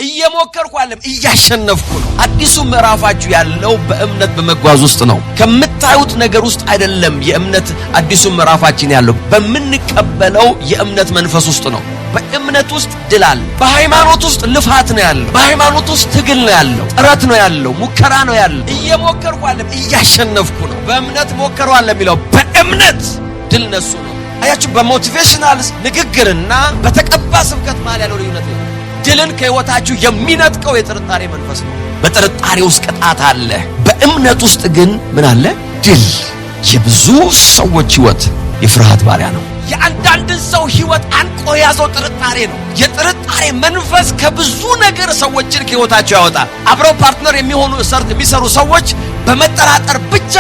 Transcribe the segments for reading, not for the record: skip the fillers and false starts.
እየሞከርኩ አይደለም እያሸነፍኩ ነው። አዲሱ ምዕራፋችሁ ያለው በእምነት በመጓዝ ውስጥ ነው። ከምታዩት ነገር ውስጥ አይደለም። የእምነት አዲሱ ምዕራፋችን ያለው በመንቀበለው የእምነት መንፈስ ውስጥ ነው። በእምነት ውስጥ ድል አለ። በሃይማኖት ውስጥ ልፋት ነው ያለው። በሃይማኖት ውስጥ ትግል ነው ያለው። ጥረት ነው ያለው። ሙከራ ነው ያለው። እየሞከርኩ አይደለም እያሸነፍኩ ነው። በእምነት ሞከሩ አለ የሚለው በእምነት ድል ነሱ ነው። አያችሁ በሞቲቬሽናል ንግግርና በተቀባ ስብከት ማለት ያለው ልዩነት ነው። ድልን ከህይወታችሁ የሚነጥቀው የጥርጣሬ መንፈስ ነው። በጥርጣሬ ውስጥ ቅጣት አለ። በእምነት ውስጥ ግን ምን አለ? ድል። የብዙ ሰዎች ህይወት የፍርሃት ባሪያ ነው። የአንዳንድን ሰው ህይወት አንቆ ያዘው ጥርጣሬ ነው። የጥርጣሬ መንፈስ ከብዙ ነገር ሰዎችን ከህይወታቸው ያወጣል። አብረው ፓርትነር የሚሰሩ ሰዎች በመጠራጠር ብቻ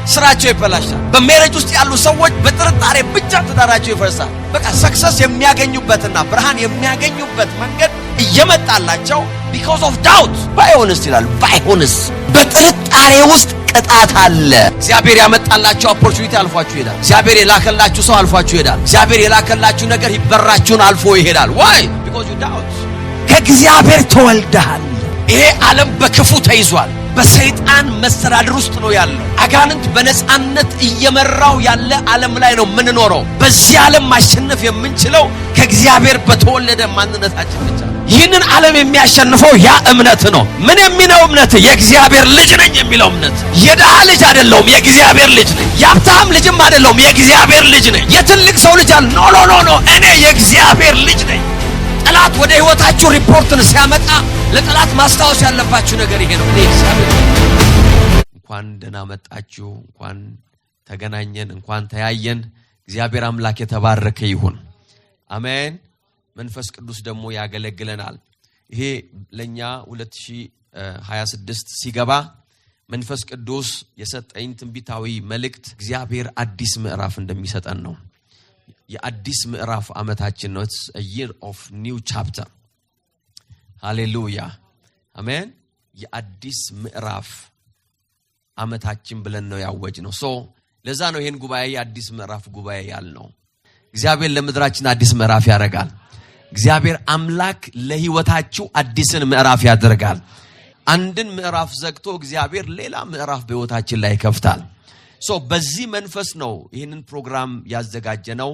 ስራቸው ይበላሻል። በሜሬጅ ውስጥ ያሉ ሰዎች በጥርጣሬ ብቻ ትዳራቸው ይፈርሳል። በቃ ሰክሰስ የሚያገኙበትና ብርሃን የሚያገኙበት መንገድ እየመጣላቸው because of doubt ባይሆንስ ይላል። ባይሆንስ በጥርጣሬ ውስጥ ቅጣት አለ። እግዚአብሔር ያመጣላችሁ ኦፖርቹኒቲ አልፏችሁ ይሄዳል። እግዚአብሔር የላከላችሁ ሰው አልፏችሁ ይሄዳል። እግዚአብሔር የላከላችሁ ነገር ይበራችሁን አልፎ ይሄዳል። why? because you doubt። ከእግዚአብሔር ተወልደሃል። ይሄ ዓለም በክፉ ተይዟል። በሰይጣን መስተዳድር ውስጥ ነው ያለው። አጋንንት በነጻነት እየመራው ያለ ዓለም ላይ ነው የምንኖረው። በዚህ ዓለም ማሸነፍ የምንችለው ከእግዚአብሔር በተወለደ ማንነታችን ብቻ። ይህንን ዓለም የሚያሸንፈው ያ እምነት ነው። ምን የሚለው እምነት? የእግዚአብሔር ልጅ ነኝ የሚለው እምነት። የድሃ ልጅ አይደለሁም፣ የእግዚአብሔር ልጅ ነኝ። የሀብታም ልጅም አይደለሁም፣ የእግዚአብሔር ልጅ ነኝ። የትልቅ ሰው ልጅ አለ ኖ እኔ የእግዚአብሔር ልጅ ነኝ። ጠላት ወደ ህይወታችሁ ሪፖርትን ሲያመጣ ለጠላት ማስታወስ ያለባችሁ ነገር ይሄ ነው። እኔ እግዚአብሔር እንኳን ደህና መጣችሁ፣ እንኳን ተገናኘን፣ እንኳን ተያየን። እግዚአብሔር አምላክ የተባረከ ይሁን። አሜን። መንፈስ ቅዱስ ደግሞ ያገለግለናል። ይሄ ለኛ 2026 ሲገባ መንፈስ ቅዱስ የሰጠኝ ትንቢታዊ መልእክት እግዚአብሔር አዲስ ምዕራፍ እንደሚሰጠን ነው። የአዲስ ምዕራፍ ዓመታችን ነው። it's a year of new chapter። ሃሌሉያ አሜን። የአዲስ ምዕራፍ ዓመታችን ብለን ነው ያወጅነው። ለዛ ነው ይሄን ጉባኤ የአዲስ ምዕራፍ ጉባኤ ያልነው። እግዚአብሔር ለምድራችን አዲስ ምዕራፍ ያደርጋል። እግዚአብሔር አምላክ ለህይወታችሁ አዲስን ምዕራፍ ያደርጋል። አንድን ምዕራፍ ዘግቶ እግዚአብሔር ሌላ ምዕራፍ በህይወታችን ላይ ይከፍታል። በዚህ መንፈስ ነው ይህንን ፕሮግራም ያዘጋጀነው።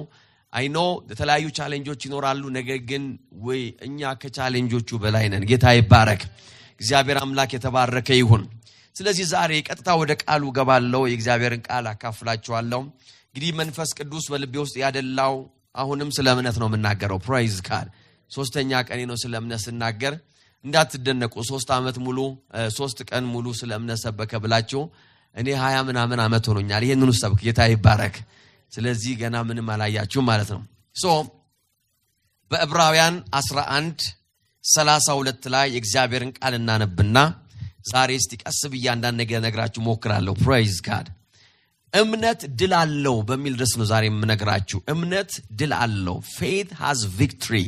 አይ ኖ የተለያዩ ቻሌንጆች ይኖራሉ፣ ነገር ግን እኛ ከቻሌንጆቹ በላይ ነን። ጌታ ይባረክ። እግዚአብሔር አምላክ የተባረከ ይሁን። ስለዚህ ዛሬ ቀጥታ ወደ ቃሉ ገባለሁ። የእግዚአብሔርን ቃል አካፍላችኋለሁ። እንግዲህ መንፈስ ቅዱስ በልቤ ውስጥ ያደላው አሁንም ስለ እምነት ነው የምናገረው። ፕራይዝ ጋድ። 3ኛ ቀኔ ነው ስለ እምነት ስናገር። እንዳትደነቁ 3 ቀን ሙሉ ስለ እምነት ሰበከ ብላችሁ እኔ 20 ምናምን ዓመት ሆኖኛል ይሄንን ሰብክ። ጌታ ይባረክ። ስለዚህ ገና ምንም አላያችሁም ማለት ነው። በዕብራውያን 11:32 ላይ የእግዚአብሔርን ቃል እናነብና ዛሬ እስቲ ቀስ ብዬ አንዳንድ ነገር ነግራችሁ ሞክራለሁ። ፕራይዝ ጋድ። እምነት ድል አለው በሚል ርዕስ ነው ዛሬ የምነግራችሁ። እምነት ድል አለው። faith has victory።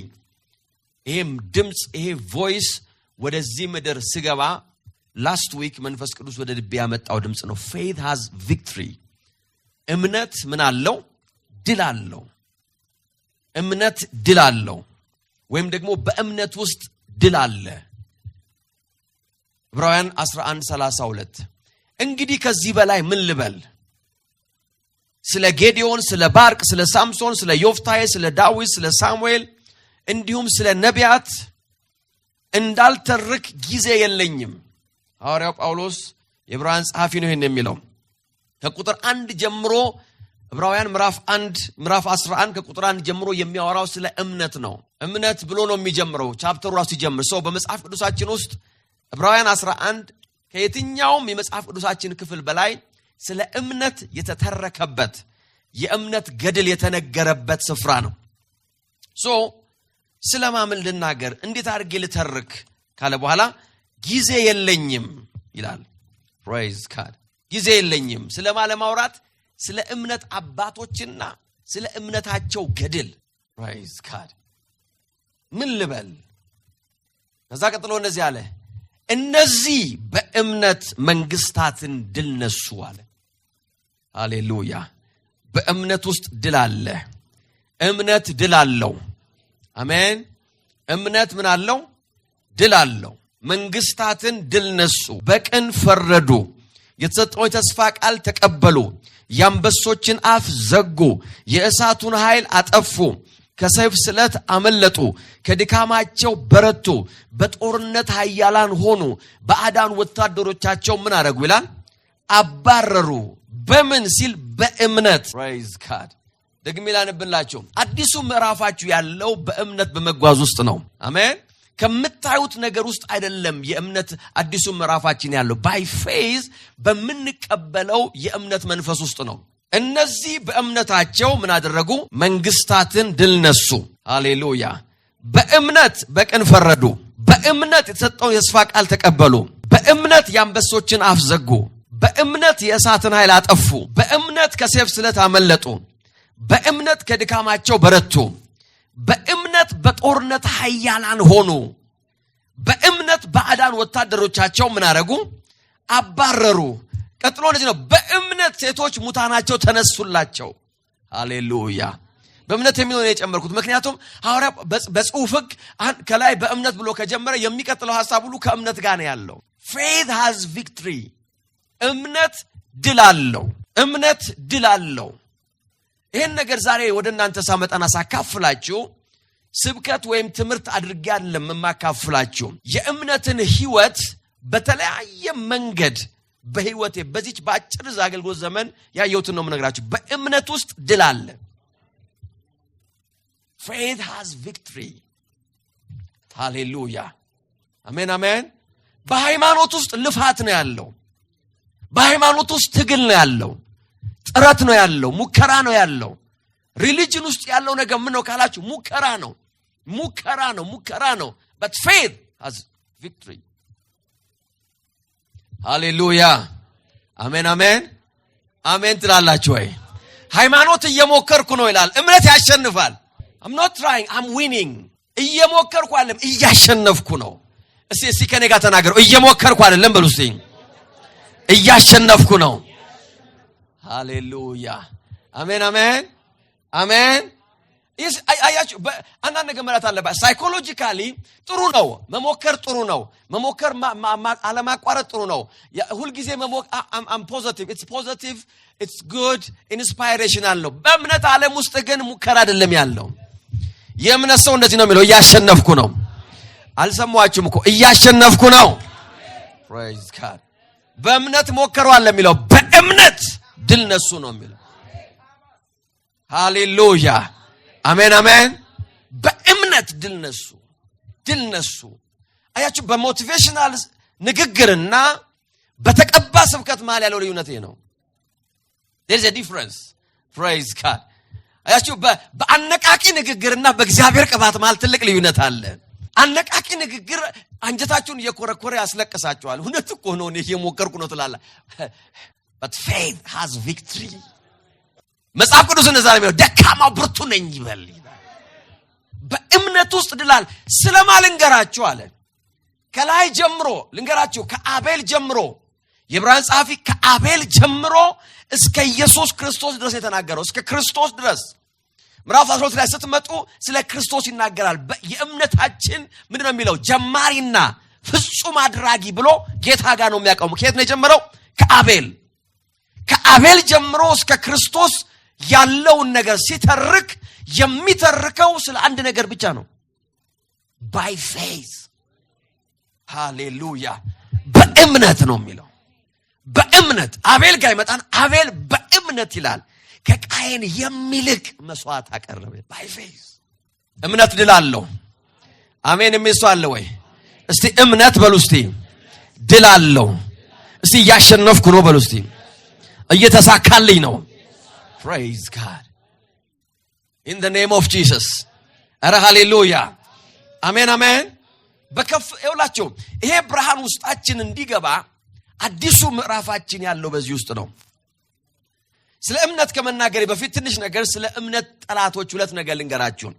ይሄም ድምጽ ይሄ ቮይስ ወደዚህ ምድር ሲገባ ላስት ዊክ መንፈስ ቅዱስ ወደ ልቤ ያመጣው ድምጽ ነው። faith has victory። እምነት ምን አለው? ድል አለው። እምነት ድል አለው፣ ወይም ደግሞ በእምነት ውስጥ ድል አለ። ዕብራውያን 11:32 እንግዲህ ከዚህ በላይ ምን ልበል? ስለ ጌዲዮን፣ ስለ ባርቅ፣ ስለ ሳምሶን፣ ስለ ዮፍታሔ፣ ስለ ዳዊት፣ ስለ ሳሙኤል እንዲሁም ስለ ነቢያት እንዳልተርክ ጊዜ የለኝም። ሐዋርያው ጳውሎስ የዕብራውያን ጸሐፊ ነው ይሄን የሚለው። ከቁጥር 1 ጀምሮ ዕብራውያን ምዕራፍ 11 ከቁጥር 1 ጀምሮ የሚያወራው ስለ እምነት ነው። እምነት ብሎ ነው የሚጀምረው ቻፕተሩ ራሱ ሲጀምር። በመጽሐፍ ቅዱሳችን ውስጥ ዕብራውያን 11 ከየትኛውም የመጽሐፍ ቅዱሳችን ክፍል በላይ ስለ እምነት የተተረከበት የእምነት ገድል የተነገረበት ስፍራ ነው። ስለማምን ልናገር እንዴት አድርጌ ልተርክ ካለ በኋላ ጊዜ የለኝም ይላል። ፕራይዝ ጋድ። ጊዜ የለኝም ስለማለማውራት ስለ እምነት አባቶችና ስለ እምነታቸው ገድል። ፕራይዝ ጋድ። ምን ልበል? ከዛ ቀጥሎ እንደዚህ አለ፣ እነዚህ በእምነት መንግስታትን ድል ነሱ አለ። ሃሌሉያ። በእምነት ውስጥ ድል አለ። እምነት ድል አለው። አሜን። እምነት ምን አለው? ድል አለው። መንግስታትን ድል ነሱ፣ በቅን ፈረዱ፣ የተሰጠውን ተስፋ ቃል ተቀበሉ፣ የአንበሶችን አፍ ዘጉ፣ የእሳቱን ኃይል አጠፉ፣ ከሰይፍ ስለት አመለጡ፣ ከድካማቸው በረቱ፣ በጦርነት ኃያላን ሆኑ፣ ባዕዳን ወታደሮቻቸው ምን አደረጉ ይላል? አባረሩ። በምን ሲል? በእምነት። ፕሬዝ ጋድ። ደግሜ ላነብላችሁ። አዲሱ ምዕራፋችሁ ያለው በእምነት በመጓዝ ውስጥ ነው። አሜን። ከምታዩት ነገር ውስጥ አይደለም የእምነት አዲሱ ምዕራፋችን ያለው። ባይ ፌዝ በምንቀበለው የእምነት መንፈስ ውስጥ ነው። እነዚህ በእምነታቸው ምን አደረጉ? መንግስታትን ድል ነሱ። ሃሌሉያ። በእምነት በቅን ፈረዱ፣ በእምነት የተሰጠውን የተስፋ ቃል ተቀበሉ፣ በእምነት የአንበሶችን አፍ ዘጉ፣ በእምነት የእሳትን ኃይል አጠፉ፣ በእምነት ከሰይፍ ስለት አመለጡ፣ በእምነት ከድካማቸው በረቱ፣ በእምነት በጦርነት ኃያላን ሆኑ፣ በእምነት ባዕዳን ወታደሮቻቸው ምን አደረጉ? አባረሩ። ቀጥሎ እንደዚህ ነው። በእምነት ሴቶች ሙታናቸው ተነሱላቸው። ሃሌሉያ። በእምነት የሚሆን የጨመርኩት ምክንያቱም ሐዋርያ በጽሑፍ ሕግ ከላይ በእምነት ብሎ ከጀመረ የሚቀጥለው ሐሳብ ሁሉ ከእምነት ጋር ነው ያለው። faith has victory። እምነት ድል አለው። እምነት ድል አለው። ይሄን ነገር ዛሬ ወደ እናንተ ሳመጣና ሳካፍላችሁ ስብከት ወይም ትምህርት አድርጌ አይደለም የማካፍላችሁ። የእምነትን ህይወት በተለያየ መንገድ በህይወቴ በዚች በአጭር አገልግሎት ዘመን ያየሁትን ነው የምነግራችሁ። በእምነት ውስጥ ድል አለ። faith has victory። ሃሌሉያ። አሜን አሜን። በሃይማኖት ውስጥ ልፋት ነው ያለው። በሃይማኖት ውስጥ ትግል ነው ያለው። ጥረት ነው ያለው። ሙከራ ነው ያለው። ሪሊጅን ውስጥ ያለው ነገር ምን ነው ካላችሁ ሙከራ ነው። ሙከራ ነው። but faith has victory። ሃሌሉያ። አሜን አሜን አሜን ትላላችሁ ወይ? ሃይማኖት እየሞከርኩ ነው ይላል። እምነት ያሸንፋል። I'm not trying, I'm winning። እየሞከርኩ አይደለም እያሸነፍኩ ነው። እስቲ ከኔ ጋር ተናገሩ። እየሞከርኩ አይደለም በሉ እስቲ። እያሸነፍኩ ነው። ሃሌሉያ። አሜን አሜን አሜን። አያችሁ አንዳንድ ነገር ማለት አለበት። ሳይኮሎጂካሊ ጥሩ ነው መሞከር፣ ጥሩ ነው መሞከር፣ አለማቋረጥ ጥሩ ነው። ሁሉ ጊዜ መሞከር I'm positive, it's positive, it's good, inspirational ነው። በእምነት ዓለም ውስጥ ግን ሙከራ አይደለም ያለው። የእምነት ሰው እንደዚህ ነው የሚለው፣ እያሸነፍኩ ነው። አልሰማችሁም እኮ እያሸነፍኩ ነው። praise God። በእምነት ሞከሩ አለ የሚለው፣ በእምነት ድል ነሱ ነው የሚለው። ሃሌሉያ። አሜን አሜን። በእምነት ድል ነሱ። አያችሁ በሞቲቬሽናል ንግግርና በተቀባ ስብከት መሃል ያለው ልዩነት ነው። there is a difference. praise God። አያችሁ በአነቃቂ ንግግርና በእግዚአብሔር ቅባት መሃል ትልቅ ልዩነት አለ። አነቃቂ ንግግር አንጀታችሁን እየኮረኮረ ያስለቅሳችኋል። እውነት እኮ ነው እኔ እየሞከርኩ ነው ትላለህ። but faith has victory። መጽሐፍ ቅዱስ እንደዛ ነው የሚለው፣ ደካማው ብርቱ ነኝ ይበል። በእምነት ውስጥ ድላል። ስለማን ልንገራችሁ አለ። ከላይ ጀምሮ ልንገራችሁ፣ ከአቤል ጀምሮ የዕብራውያን ጸሐፊ ከአቤል ጀምሮ እስከ ኢየሱስ ክርስቶስ ድረስ የተናገረው እስከ ክርስቶስ ድረስ ምዕራፍ 12 ላይ ስትመጡ ስለ ክርስቶስ ይናገራል። የእምነታችን ምንድነው የሚለው? ጀማሪና ፍጹም አድራጊ ብሎ ጌታ ጋር ነው የሚያቀሙ። ከየት ነው የጀመረው? ከአቤል ጀምሮ እስከ ክርስቶስ ያለውን ነገር ሲተርክ የሚተርከው ስለ አንድ ነገር ብቻ ነው። by faith። ሃሌሉያ። በእምነት ነው የሚለው። በእምነት አቤል ጋር ይመጣን። አቤል በእምነት ይላል ከቃየን የሚልቅ መስዋዕት አቀረበ። by faith። እምነት ድል አለው። አሜን። የሚሱ አለ ወይ? እስቲ እምነት በሉ እስቲ። ድል አለው። እስቲ እያሸነፍኩ ነው በሉ እስቲ። እየተሳካልኝ ነው። praise God in the name of Jesus። አረ ሃሌሉያ። አሜን አሜን። ይኸውላችሁ ይሄ ብርሃን ውስጣችን እንዲገባ አዲሱ ምዕራፋችን ያለው በዚህ ውስጥ ነው። ስለ እምነት ከመናገሬ በፊት ትንሽ ነገር ስለ እምነት ጠላቶች ሁለት ነገር ልንገራችሁ።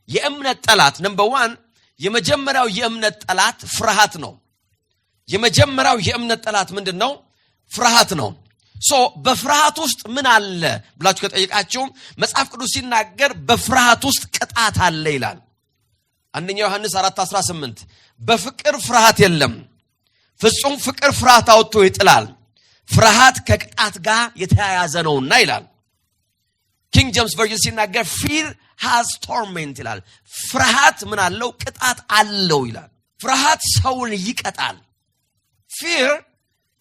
የእምነት ጠላት ነምበር 1፣ የመጀመሪያው የእምነት ጠላት ፍርሃት ነው። የመጀመሪያው የእምነት ጠላት ምንድነው? ፍርሃት ነው። በፍርሃት ውስጥ ምን አለ ብላችሁ ከጠየቃችሁ መጽሐፍ ቅዱስ ሲናገር በፍርሃት ውስጥ ቅጣት አለ ይላል። አንደኛ ዮሐንስ 4:18 በፍቅር ፍርሃት የለም ፍጹም ፍቅር ፍርሃት አውጥቶ ይጥላል ፍርሃት ከቅጣት ጋር የተያያዘ ነውና ይላል። ኪንግ ጄምስ ቨርዥን ሲናገር fear has torment ይላል። ፍርሃት ምን አለው? ቅጣት አለው ይላል። ፍርሃት ሰውን ይቀጣል። fear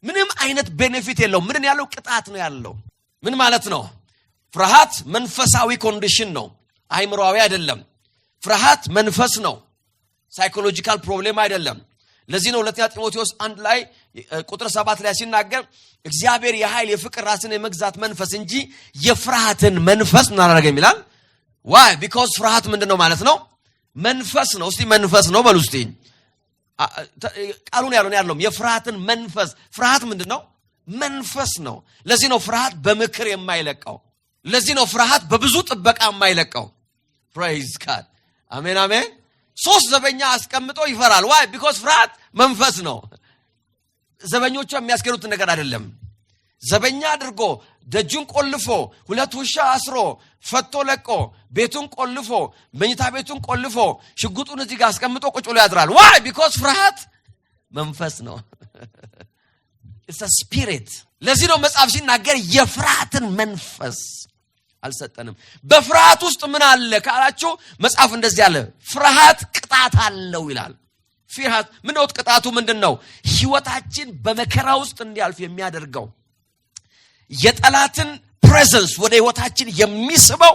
ምንም አይነት ቤኔፊት የለው። ምን ያለው? ቅጣት ነው ያለው። ምን ማለት ነው? ፍርሃት መንፈሳዊ ኮንዲሽን ነው፣ አይምሮአዊ አይደለም። ፍርሃት መንፈስ ነው፣ ሳይኮሎጂካል ፕሮብሌም አይደለም። ለዚህ ነው ሁለተኛ ጢሞቴዎስ 1 ላይ ቁጥር 7 ላይ ሲናገር እግዚአብሔር የኃይል የፍቅር ራስን የመግዛት መንፈስ እንጂ የፍርሃትን መንፈስ ምን አደረገም ይላል። why? because ፍርሃት ምንድነው ማለት ነው? መንፈስ ነው። እስቲ መንፈስ ነው በሉ እስቲ። ቃሉን ያለው የፍርሃትን መንፈስ። ፍርሃት ምንድነው? መንፈስ ነው። ለዚህ ነው ፍርሃት በምክር የማይለቀው። ለዚህ ነው ፍርሃት በብዙ ጥበቃ የማይለቀው። praise god አሜን አሜን። 3 ዘበኛ አስቀምጦ ይፈራል። why? because ፍርሃት መንፈስ ነው። ዘበኞቹ የሚያስገሩት ነገር አይደለም። ዘበኛ አድርጎ ደጁን ቆልፎ 2 ውሻ አስሮ ፈቶ ለቆ ቤቱን ቆልፎ መኝታ ቤቱን ቆልፎ ሽጉጡን እዚህ ጋር አስቀምጦ ቁጭ ብሎ ያድራል። why? because ፍርሃት መንፈስ ነው። it's a spirit። ለዚህ ነው መጽሐፍ ሲናገር የፍርሃትን መንፈስ አልሰጠንም። በፍርሃት ውስጥ ምን አለ ካላችሁ መጽሐፍ እንደዚህ አለ፣ ፍርሃት ቅጣት አለው ይላል። ፍርሃት ምንድነው? ቅጣቱ ምንድነው? ህይወታችን በመከራ ውስጥ እንዲያልፍ የሚያደርገው የጠላትን ፕሬዘንስ ወደ ህይወታችን የሚስበው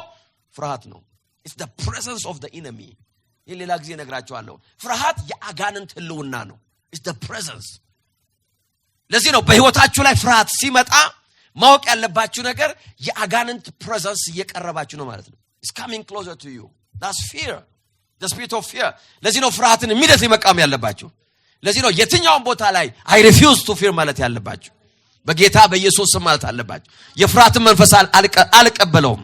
ፍርሃት ነው። it's the presence of the enemy። ሌላ ጊዜ ነግራችኋለሁ። ፍርሃት የአጋንንት ህልውና ነው። it's the presence። ለዚህ ነው በህይወታችሁ ላይ ፍርሃት ሲመጣ ማወቅ ያለባችሁ ነገር የአጋንንት ፕሬዘንስ እየቀረባችሁ ነው ማለት ነው። it's coming closer to you. that's fear, the spirit of fear። ለዚህ ነው ፍርሃትን immediately መቃወም ያለባችሁ። ለዚህ ነው የትኛውን ቦታ ላይ I refuse to fear ማለት ያለባችሁ። በጌታ በኢየሱስ ስም ማለት አለባችሁ። የፍርሃትን መንፈስ አልቀበለውም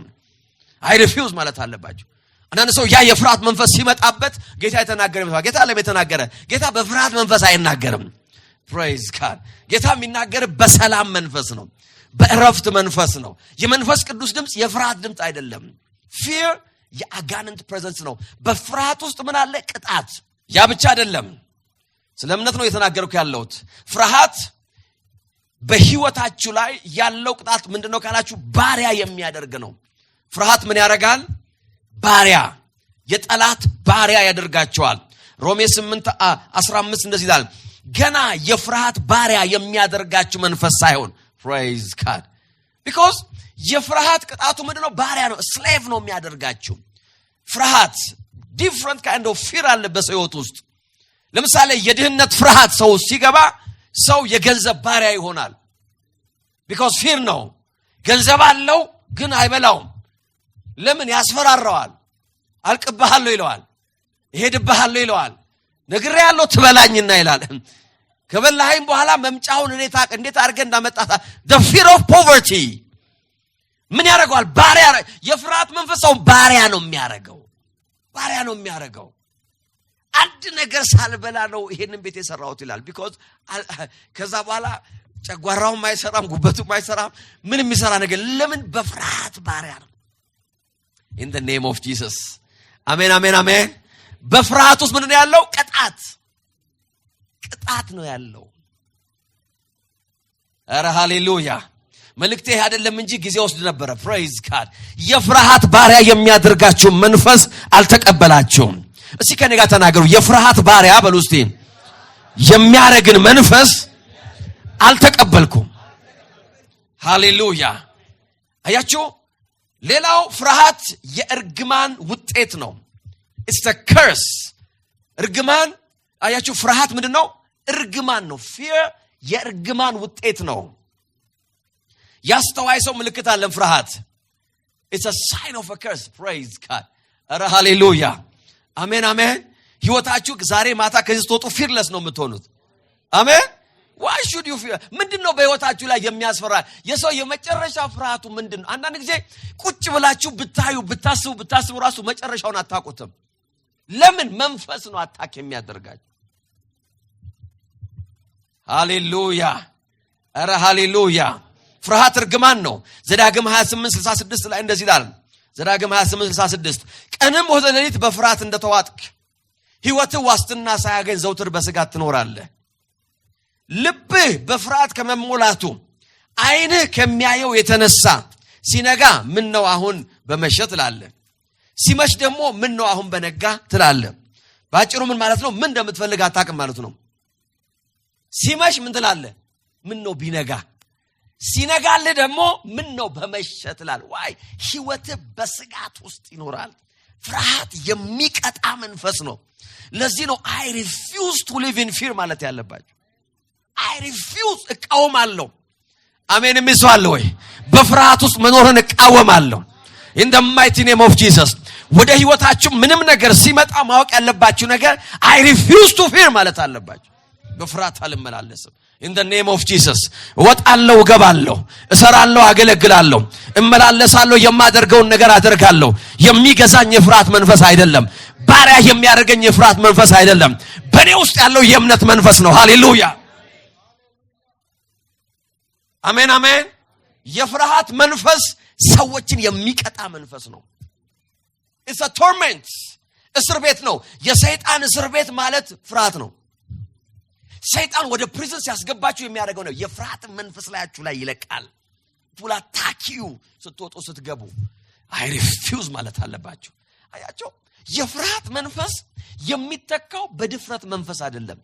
I refuse ማለት አለባችሁ። አንዳንድ ሰው ያ የፍርሃት መንፈስ ሲመጣበት ጌታ ጌታ ለቤተናገረ ጌታ በፍርሃት መንፈስ አይናገርም። praise god። ጌታ የሚናገር በሰላም መንፈስ ነው፣ በእረፍት መንፈስ ነው። የመንፈስ ቅዱስ ድምጽ የፍርሃት ድምጽ አይደለም። fear የአጋንንት ፕሬዘንስ ነው። በፍርሃት ውስጥ ምን አለ? ቅጣት። ያ ብቻ አይደለም፣ ስለ እምነት ነው የተናገርኩ ያለሁት። ፍርሃት በህይወታችሁ ላይ ያለው ቅጣት ምንድነው ካላችሁ ባሪያ የሚያደርግ ነው። ፍርሃት ምን ያደርጋል? ባሪያ፣ የጠላት ባሪያ ያደርጋቸዋል። ሮሜ 8:15 እንደዚህ ይላል፣ ገና የፍርሃት ባሪያ የሚያደርጋችሁ መንፈስ ሳይሆን praise god። because የፍርሃት ቅጣቱ ምንድነው? ባሪያ ነው፣ slave ነው የሚያደርጋችሁ። ፍርሃት different kind of fear አለ በሰው ህይወት ውስጥ። ለምሳሌ የድህነት ፍርሃት ሰው ሲገባ ሰው የገንዘብ ባሪያ ይሆናል። because fear ነው። ገንዘብ አለው ግን አይበላውም። ለምን? ያስፈራራዋል። አልቅብሃለሁ ይለዋል፣ ይሄድብሃለሁ ይለዋል፣ ነግሬሃለሁ ትበላኝና ይላል። ከበላኸኝ በኋላ መምጫውን እንዴት አድርገህ እንዳመጣታ the fear of poverty ምን ያደርገዋል? ባሪያ። የፍርሃት መንፈሳው ባሪያ ነው የሚያደርገው። ባሪያ ነው የሚያደርገው። አንድ ነገር ሳልበላ ነው ይሄንን ቤት የሰራሁት ይላል። because ከዛ በኋላ ጨጓራውም አይሰራም፣ ጉበቱም አይሰራም፣ ምን የሚሰራ ነገር ለምን? በፍርሃት ባሪያ ነው። in the name of Jesus አሜን አሜን አሜን። በፍርሃት ውስጥ ምን ነው ያለው? ቅጣት ነው ያለው። ኧረ ሃሌሉያ። መልእክቴ አይደለም እንጂ ጊዜ ወስድ ነበር። praise god። የፍርሃት ባሪያ የሚያደርጋችሁ መንፈስ አልተቀበላችሁም። እስኪ ከኔ ጋር ተናገሩ፣ የፍርሃት ባሪያ በሉ እስቲ። የሚያረግን መንፈስ አልተቀበልኩም። ሃሌሉያ። አያችሁ፣ ሌላው ፍርሃት የእርግማን ውጤት ነው። it's a curse። እርግማን አያችሁ፣ ፍርሃት ምንድነው? እርግማን ነው። fear የእርግማን ውጤት ነው። ያስተዋይ ሰው ምልክት አለን ፍርሃት። it's a sign of a curse praise god። ኧረ ሃሌሉያ አሜን አሜን። ህይወታችሁ ዛሬ ማታ ከዚህ ስትወጡ fearless ነው የምትሆኑት። አሜን። why should you fear? ምንድነው በህይወታችሁ ላይ የሚያስፈራ? የሰው የመጨረሻ ፍርሃቱ ምንድነው? አንዳንድ ጊዜ ቁጭ ብላችሁ ብታስቡ ራሱ መጨረሻውን አታውቁትም። ለምን? መንፈስ ነው አታክ የሚያደርጋችሁ። ሃሌሉያ ኧረ ሃሌሉያ። ፍርሃት እርግማን ነው። ዘዳግም 28:66 ላይ እንደዚህ ይላል። ዘዳግም 28:66 ቀንም ወደ ሌሊት በፍርሃት እንደተዋጥክ ሕይወት ዋስትና ሳያገኝ ዘውትር በስጋት ትኖራለህ። ልብህ በፍርሃት ከመሞላቱ ዓይንህ ከሚያየው የተነሳ ሲነጋ ምን ነው አሁን በመሸ ትላለህ፣ ሲመሽ ደግሞ ምን ነው አሁን በነጋ ትላለህ። ባጭሩ ምን ማለት ነው? ምን እንደምትፈልግ አታውቅም ማለት ነው። ሲመሽ ምን ትላለህ? ምን ነው ቢነጋ። ሲነጋልህ ደግሞ ምን ነው በመሸ ትላለህ። ዋይ ሕይወት በስጋት ውስጥ ይኖራል። ፍርሃት የሚቀጣ መንፈስ ነው። ለዚህ ነው I refuse to live in fear ማለት ያለባችሁ። I refuse እቃወማለሁ። አሜን የሚስዋል ወይ? በፍርሃት ውስጥ መኖርን እቃወማለሁ። in the mighty name of Jesus ወደ ሕይወታችሁ ምንም ነገር ሲመጣ ማወቅ ያለባችሁ ነገር I refuse to fear ማለት አለባችሁ። በፍርሃት አልመላለስም። in the name of Jesus ወጣለሁ፣ ገባለሁ፣ እሰራለሁ፣ አገለግላለሁ፣ እመላለሳለሁ፣ የማደርገውን ነገር አደርጋለሁ። የሚገዛኝ የፍርሃት መንፈስ አይደለም። ባሪያ የሚያደርገኝ የፍርሃት መንፈስ አይደለም። በኔ ውስጥ ያለው የእምነት መንፈስ ነው። ሃሌሉያ አሜን አሜን። የፍርሃት መንፈስ ሰዎችን የሚቀጣ መንፈስ ነው። it's a torment እስር ቤት ነው። የሰይጣን እስር ቤት ማለት ፍርሃት ነው። ሰይጣን ወደ ፕሪዝን ሲያስገባችሁ የሚያደርገው ነው። የፍርሃት መንፈስ ላያችሁ ላይ ይለቃል። ፑላ ታኪዩ ስትወጡ ስትገቡ I refuse ማለት አለባችሁ። አያችሁ የፍርሃት መንፈስ የሚተካው በድፍረት መንፈስ አይደለም።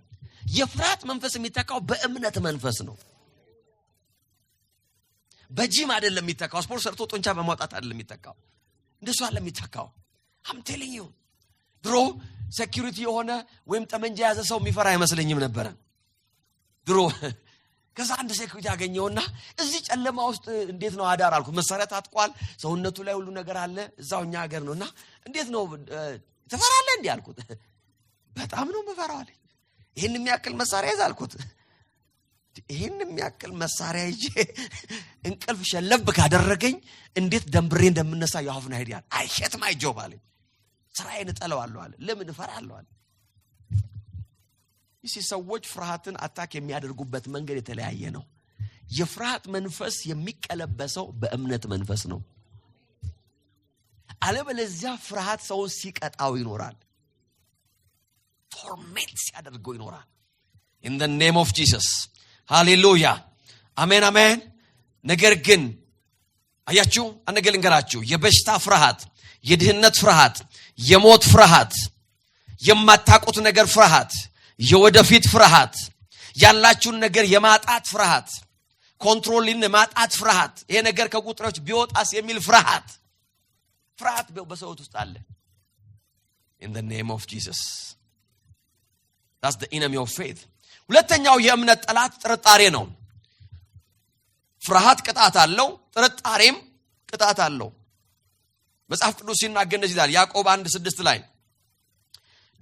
የፍርሃት መንፈስ የሚተካው በእምነት መንፈስ ነው። በጂም አይደለም የሚተካው። ስፖርት ሰርቶ ጡንቻ በማውጣት አይደለም የሚተካው። እንደሱ አይደለም የሚተካው። I'm telling you ድሮ ሴኩሪቲ የሆነ ወይም ጠመንጃ ያዘ ሰው የሚፈራ አይመስለኝም ነበር ድሮ። ከዛ አንድ ሴኩሪቲ ያገኘውና እዚህ ጨለማ ውስጥ እንዴት ነው አዳር አልኩ። መሳሪያ ታጥቋል፣ ሰውነቱ ላይ ሁሉ ነገር አለ። እዛውኛ ሀገር ነውና እንዴት ነው ትፈራለህ እንዴ አልኩት። በጣም ነው የምፈራው አለኝ። ይሄን የሚያክል መሳሪያ ይዘህ አልኩት። ይሄን የሚያክል መሳሪያ ይዤ እንቅልፍ ሸለብ ካደረገኝ እንዴት ደምብሬ እንደምነሳ ያውፍና ሄዲያል አይ ሄት ማይ ጆብ አለኝ። ስራዬን እጠለዋለሁ አለ። ለምን እፈራለሁ አለ። ይህ ሰዎች ፍርሃትን አታክ የሚያደርጉበት መንገድ የተለያየ ነው። የፍርሃት መንፈስ የሚቀለበሰው በእምነት መንፈስ ነው። አለበለዚያ ፍርሃት ሰው ሲቀጣው ይኖራል። ቶርሜንት ሲያደርገው ይኖራል። in the name of Jesus ሃሌሉያ አሜን አሜን። ነገር ግን አያችሁ አንገል እንገራችሁ የበሽታ ፍርሃት፣ የድህነት ፍርሃት፣ የሞት ፍርሃት፣ የማታውቁት ነገር ፍርሃት፣ የወደፊት ፍርሃት፣ ያላችሁን ነገር የማጣት ፍርሃት፣ ኮንትሮልን ማጣት ፍርሃት፣ ይሄ ነገር ከቁጥሮች ቢወጣስ የሚል ፍርሃት በሰውት ውስጥ አለ። in the name of Jesus that's the enemy of faith። ሁለተኛው የእምነት ጠላት ጥርጣሬ ነው። ፍርሃት ቅጣት አለው፣ ጥርጣሬም ቅጣት አለው። መጽሐፍ ቅዱስ ሲናገር እንደዚህ ይላል ያዕቆብ 1:6 ላይ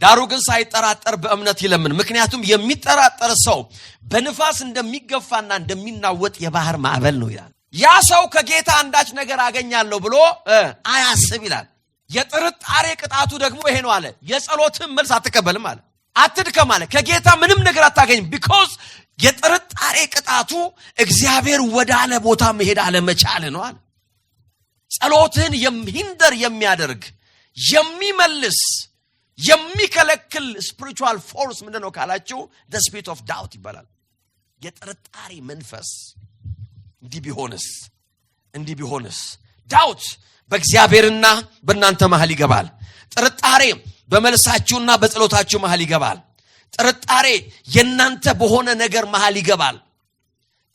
ዳሩ ግን ሳይጠራጠር በእምነት ይለምን፣ ምክንያቱም የሚጠራጠር ሰው በንፋስ እንደሚገፋና እንደሚናወጥ የባህር ማዕበል ነው ይላል። ያ ሰው ከጌታ አንዳች ነገር አገኛለሁ ብሎ አያስብ ይላል። የጥርጣሬ ቅጣቱ ደግሞ ይሄ ነው አለ። የጸሎትን መልስ አትቀበልም አለ። አትድከም አለ። ከጌታ ምንም ነገር አታገኝም። ቢኮዝ የጥርጣሬ ቅጣቱ እግዚአብሔር ወዳለ ቦታ መሄድ አለመቻል ነው አለ። ጸሎትን የሚንደር የሚያደርግ የሚመልስ የሚከለክል ስፒሪቹዋል ፎርስ ምንድነው ካላችሁ the spirit of doubt ይባላል። የጥርጣሬ መንፈስ እንዲህ ቢሆንስ doubt በእግዚአብሔርና በእናንተ መሃል ይገባል። ጥርጣሬ በመልሳችሁና በጸሎታችሁ መሃል ይገባል። ጥርጣሬ የናንተ በሆነ ነገር መሃል ይገባል።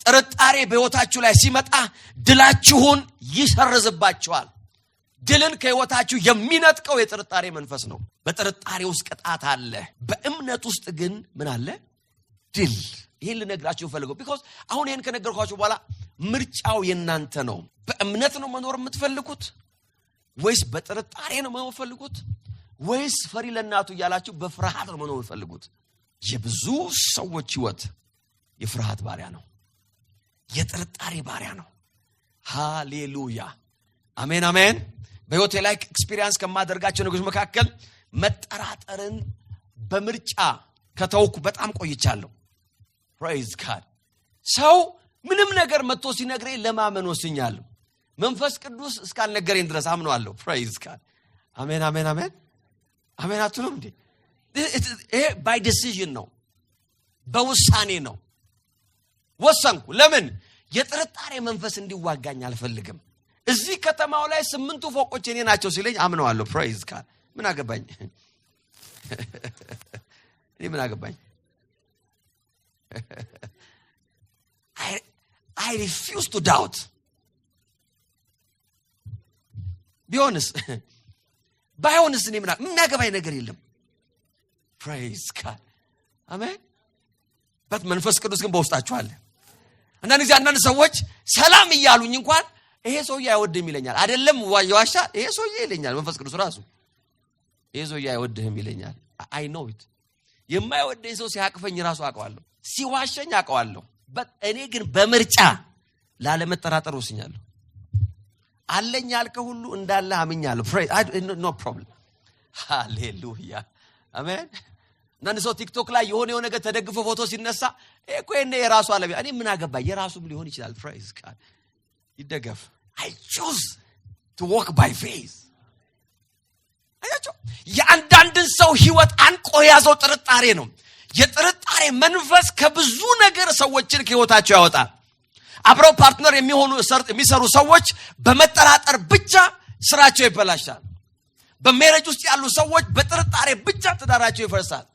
ጥርጣሬ በሕይወታችሁ ላይ ሲመጣ ድላችሁን ይሰርዝባችኋል። ድልን ከሕይወታችሁ የሚነጥቀው የጥርጣሬ መንፈስ ነው። በጥርጣሬ ውስጥ ቅጣት አለ። በእምነት ውስጥ ግን ምን አለ? ድል። ይሄን ልነግራችሁ ፈልገው because አሁን ይሄን ከነገርኳችሁ በኋላ ምርጫው የናንተ ነው። በእምነት ነው መኖር የምትፈልጉት ወይስ በጥርጣሬ ነው መኖር የምትፈልጉት ወይስ ፈሪ ለናቱ እያላችሁ በፍርሃት ነው መኖር የምትፈልጉት? የብዙ ሰዎች ሕይወት የፍርሃት ባሪያ ነው፣ የጥርጣሬ ባሪያ ነው። ሃሌሉያ አሜን አሜን። በሕይወቴ ላይ ኤክስፒሪየንስ ከማደርጋቸው ነገሮች መካከል መጠራጠርን በምርጫ ከተውኩ በጣም ቆይቻለሁ። praise God። ሰው ምንም ነገር መጥቶ ሲነግረኝ ለማመን ወስኛለሁ። መንፈስ ቅዱስ እስካልነገረኝ ድረስ አምነዋለሁ። praise God። አሜን አሜን አሜን አሜን። አትሉም እንዴ? ይሄ ባይ ዲሲዥን ነው በውሳኔ ነው ወሰንኩ ለምን የጥርጣሬ መንፈስ እንዲዋጋኝ አልፈልግም እዚህ ከተማው ላይ 8 ፎቆች እኔ ናቸው ሲለኝ አምነዋለሁ ፕሬዝ ጋድ ምን አገባኝ እኔ ምን አገባኝ I refuse to doubt ቢሆንስ ባይሆንስ እኔ ምን ያገባኝ ነገር የለም praise God አሜን መንፈስ ቅዱስ ግን በውስጣችሁ አለ አንዳንድ ሰዎች ሰላም እያሉኝ እንኳን ይሄ ሰውዬ አይወድህም ይለኛል አይደለም ዋሻ ይሄ ሰውዬ ይለኛል መንፈስ ቅዱስ ራሱ ይሄ ሰውዬ አይወድህም ይለኛል I know it የማይወደኝ ሰው ሲያቅፈኝ ራሱ አውቀዋለሁ ሲዋሸኝ አውቀዋለሁ እኔ ግን በምርጫ ላለመጠራጠር ወስኛለሁ አለኝ ያልከው ሁሉ እንዳለ አምኛለሁ no problem ሃሌሉያ አሜን አንዳንድ ሰው ቲክቶክ ላይ የሆነ ነገር ተደግፎ ፎቶ ሲነሳ እኮ እኔ የራሱ አለብ እኔ ምን አገባኝ የራሱም ሊሆን ይችላል praise God ይደገፍ I choose to walk by faith አያችሁ የአንዳንድን ሰው ህይወት አንቆ ያዘው ጥርጣሬ ነው የጥርጣሬ መንፈስ ከብዙ ነገር ሰዎችን ከህይወታቸው ያወጣል አብረው ፓርትነር የሚሰሩ ሰዎች በመጠራጠር ብቻ ስራቸው ይበላሻል በሜሬጅ ውስጥ ያሉ ሰዎች በጥርጣሬ ብቻ ትዳራቸው ይፈርሳል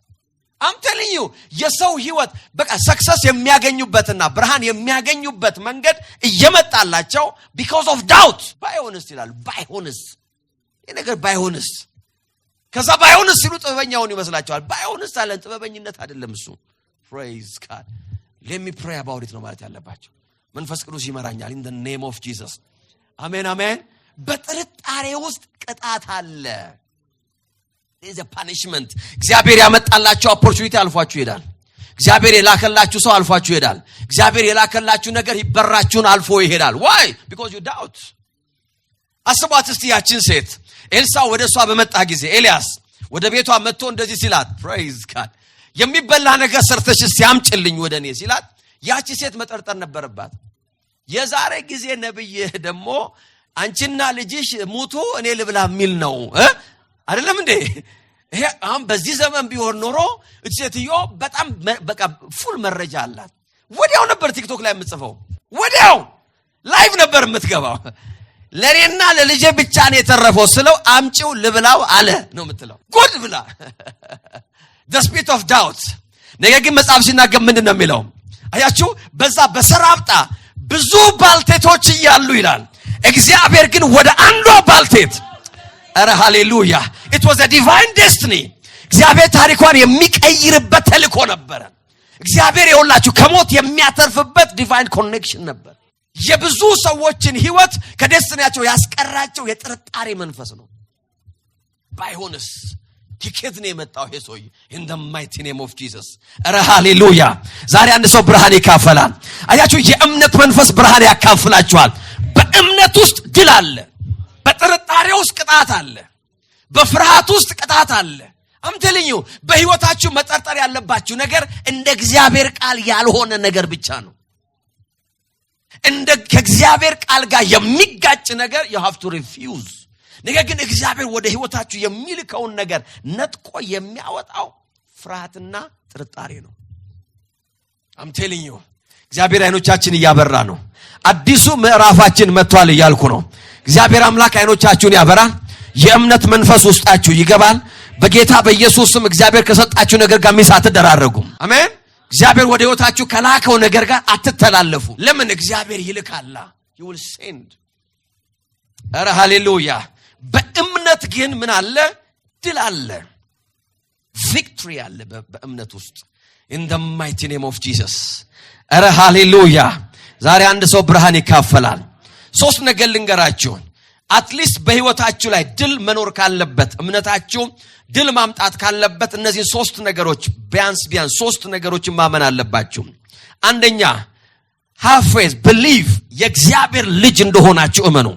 I'm telling you የሰው ህይወት በቃ ሰክሰስ የሚያገኙበትና ብርሃን የሚያገኙበት መንገድ እየመጣላቸው because of doubt ባይሆንስ ይላል ባይሆንስ የነገር ባይሆንስ ከዛ ባይሆንስ ሲሉ ጥበበኛውን ይመስላቸዋል ባይሆንስ አለን ጥበበኝነት አይደለም እሱ praise God let me pray about it ነው ማለት ያለባቸው መንፈስ ቅዱስ ይመራኛል in the name of Jesus አሜን አሜን በጥርጣሬ ውስጥ ቅጣት አለ is a punishment እግዚአብሔር ያመጣላችሁ opportunity አልፏችሁ ይሄዳል እግዚአብሔር የላከላችሁ ሰው አልፏችሁ ይሄዳል እግዚአብሔር የላከላችሁ ነገር ይበራችሁን አልፎ ይሄዳል why because you doubt አስቧት እስቲ ያችን ሴት ኤልሳ ወደሷ በመጣ ጊዜ ኤልያስ ወደ ቤቷ መጥቶ እንደዚህ ሲላት praise God የሚበላ ነገር ሰርተሽ ሲያምጭልኝ ወደኔ ሲላት ያቺ ሴት መጠርጠር ነበረባት የዛሬ ጊዜ ነብይ ደግሞ አንቺና ልጅሽ ሙቱ እኔ ልብላ ሚል ነው አይደለም እንዴ ይሄ አሁን በዚህ ዘመን ቢሆን ኖሮ እቺትዮ በጣም በቃ ፉል መረጃ አላት ወዲያው ነበር ቲክቶክ ላይ የምትጽፈው ወዲያው ላይቭ ነበር የምትገባው ለኔና ለልጄ ብቻ ነው የተረፈው ስለው አምጪው ልብላው አለ ነው የምትለው ጉድ ብላ the spirit of doubt ነገር ግን መጽሐፍ ሲናገር ምንድነው የሚለው አያችሁ በዛ በሰራብጣ ብዙ ባልቴቶች ይያሉ ይላል እግዚአብሔር ግን ወደ አንዷ ባልቴት አረ ሃሌሉያ it was a divine destiny እግዚአብሔር ታሪኳን የሚቀይርበት ተልእኮ ነበር እግዚአብሔር ይወላችሁ ከሞት የሚያተርፍበት divine connection ነበር የብዙ ሰዎችን ህይወት ከደስቲናቸው ያስቀራቸው የጥርጣሬ መንፈስ ነው ባይሆንስ ከከት ነው የመጣው ይሄ ሰው in the mighty name of Jesus አረ ሃሌሉያ ዛሬ አንድ ሰው ብርሃን ይካፈላል አያችሁ የእምነት መንፈስ ብርሃን ያካፍላችኋል በእምነት ውስጥ ድል አለ በጥርጣሬ ውስጥ ቅጣት አለ በፍርሃት ውስጥ ቅጣት አለ I'm telling you በህይወታችሁ መጠርጠር ያለባችሁ ነገር እንደ እግዚአብሔር ቃል ያልሆነ ነገር ብቻ ነው እንደ ከእግዚአብሔር ቃል ጋር የሚጋጭ ነገር you have to refuse ነገር ግን እግዚአብሔር ወደ ህይወታችሁ የሚልከውን ነገር ነጥቆ የሚያወጣው ፍርሃትና ጥርጣሬ ነው I'm telling you እግዚአብሔር አይኖቻችን ያበራ ነው አዲሱ ምዕራፋችን መጥቷል እያልኩ ነው እግዚአብሔር አምላክ አይኖቻችሁን ያበራል የእምነት መንፈስ ውስጣችሁ ይገባል በጌታ በኢየሱስ ስም እግዚአብሔር ከሰጣችሁ ነገር ጋር ሚስ አትደራረጉም አሜን እግዚአብሔር ወደ ህይወታችሁ ከላከው ነገር ጋር አትተላለፉ ለምን እግዚአብሔር ይልካላ you will send አረ ሃሌሉያ በእምነት ግን ምን አለ ድል አለ victory አለ በእምነት ውስጥ in the mighty name of Jesus አረ ሃሌሉያ ዛሬ አንድ ሰው ብርሃን ይካፈላል ሶስት ነገር ልንገራችሁ አትሊስት በህይወታችሁ ላይ ድል መኖር ካለበት እምነታችሁ ድል ማምጣት ካለበት እነዚህ ሶስት ነገሮች ቢያንስ ሶስት ነገሮችን ማመን አለባችሁ አንደኛ have faith believe የእግዚአብሔር ልጅ እንደሆናችሁ እመኑ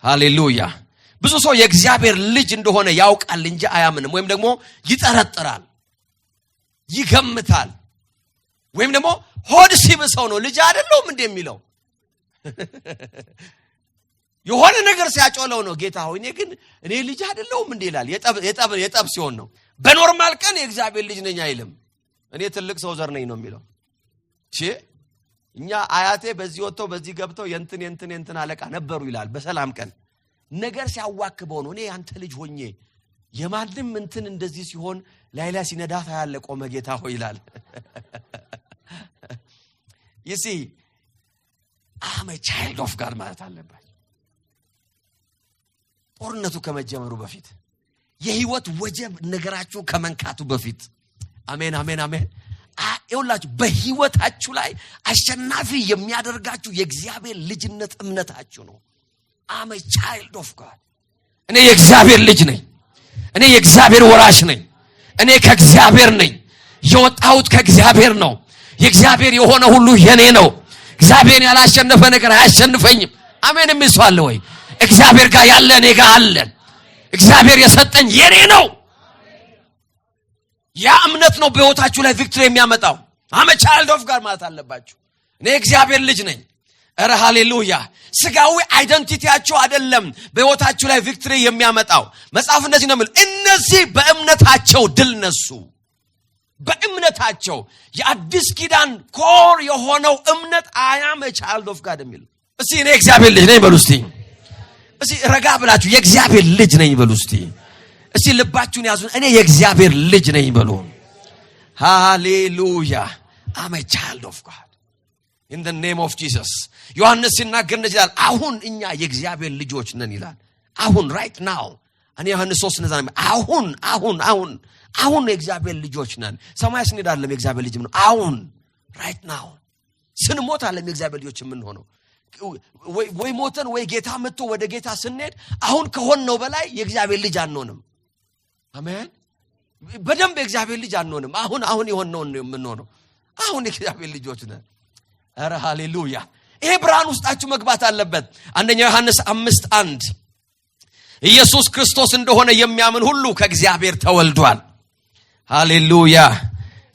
ሃሌሉያ ብዙ ሰው የእግዚአብሔር ልጅ እንደሆነ ያውቃል እንጂ አያምንም ወይም ደግሞ ይጠረጥራል ይገምታል ወይም ደግሞ ሆድ ሲብሰው ነው ልጅ አይደለም እንደሚለው የሆነ ነገር ሲያጮለው ነው ጌታ ሆይ እኔ ልጅ አይደለሁም እንዴ ይላል። የጠብ ሲሆን ነው። በኖርማል ቀን የእግዚአብሔር ልጅ ነኝ አይልም። እኔ ትልቅ ሰው ዘር ነኝ ነው የሚለው። እሺ እኛ አያቴ በዚህ ወጥተው በዚህ ገብተው የንትን አለቃ ነበሩ ይላል። በሰላም ቀን ነገር ሲያዋክበው ነው እኔ ያንተ ልጅ ሆኜ የማንም እንትን እንደዚህ ሲሆን ላይላ ሲነዳታ ያለ ቆመ ጌታ ሆይ ይላል። you see I'm a child of God ማለት አለባችሁ። ጦርነቱ ከመጀመሩ በፊት የህይወት ወጀብ ነገራችሁ ከመንካቱ በፊት አሜን አሜን አሜን ይውላችሁ በህይወታችሁ ላይ አሸናፊ የሚያደርጋችሁ የእግዚአብሔር ልጅነት እምነታችሁ ነው። I'm a child of God እኔ የእግዚአብሔር ልጅ ነኝ። እኔ የእግዚአብሔር ወራሽ ነኝ። እኔ ከእግዚአብሔር ነኝ። የወጣሁት ከእግዚአብሔር ነው። የእግዚአብሔር የሆነ ሁሉ የኔ ነው። እግዚአብሔር ያላሸነፈ ነገር አያሸንፈኝም። አሜን የሚስዋል ወይ እግዚአብሔር ጋር ያለ እኔ ጋር አለ። እግዚአብሔር የሰጠኝ የኔ ነው። ያ እምነት ነው በህይወታችሁ ላይ ቪክቶሪ የሚያመጣው። I'm a child of God ማለት አለባችሁ። እኔ እግዚአብሔር ልጅ ነኝ። ኧረ ሃሌሉያ። ስጋዊ አይደንቲቲያችሁ አይደለም በህይወታችሁ ላይ ቪክቶሪ የሚያመጣው። መጽሐፍ እንደዚህ ነው የሚለው እነዚህ በእምነታቸው ድል ነሱ። በእምነታቸው የአዲስ ኪዳን ኮር የሆነው እምነት I am a child of God የሚል እስቲ እኔ እግዚአብሔር ልጅ ነኝ በሉ እስቲ። እስቲ ረጋ ብላችሁ የእግዚአብሔር ልጅ ነኝ በሉ እስቲ። እስቲ ልባችሁን ያዙ። እኔ የእግዚአብሔር ልጅ ነኝ በሉ። ሃሌሉያ I'm a child of God in the name of Jesus። ዮሐንስ ሲናገር እንደዚህ ይላል አሁን እኛ የእግዚአብሔር ልጆች ነን ይላል። አሁን right now እኔ ዮሐንስ 3 እንደዛ ነው። አሁን የእግዚአብሔር ልጆች ነን። ሰማይ ስንሄድ አይደለም የእግዚአብሔር ልጅ ነው። አሁን right now ስንሞት አይደለም የእግዚአብሔር ልጆች የምንሆነው። ወይ ሞተን ወይ ጌታ መጥቶ ወደ ጌታ ስንሄድ አሁን ከሆነው በላይ የእግዚአብሔር ልጅ አንሆንም። አሜን። በደንብ የእግዚአብሔር ልጅ አንሆንም። አሁን የሆነው ነው የምንሆነው። አሁን የእግዚአብሔር ልጆች ነን። ኧረ ሃሌሉያ። ይሄ ብርሃን ውስጣችሁ መግባት አለበት። አንደኛ ዮሐንስ 5:1 ኢየሱስ ክርስቶስ እንደሆነ የሚያምን ሁሉ ከእግዚአብሔር ተወልዷል። ሃሌሉያ።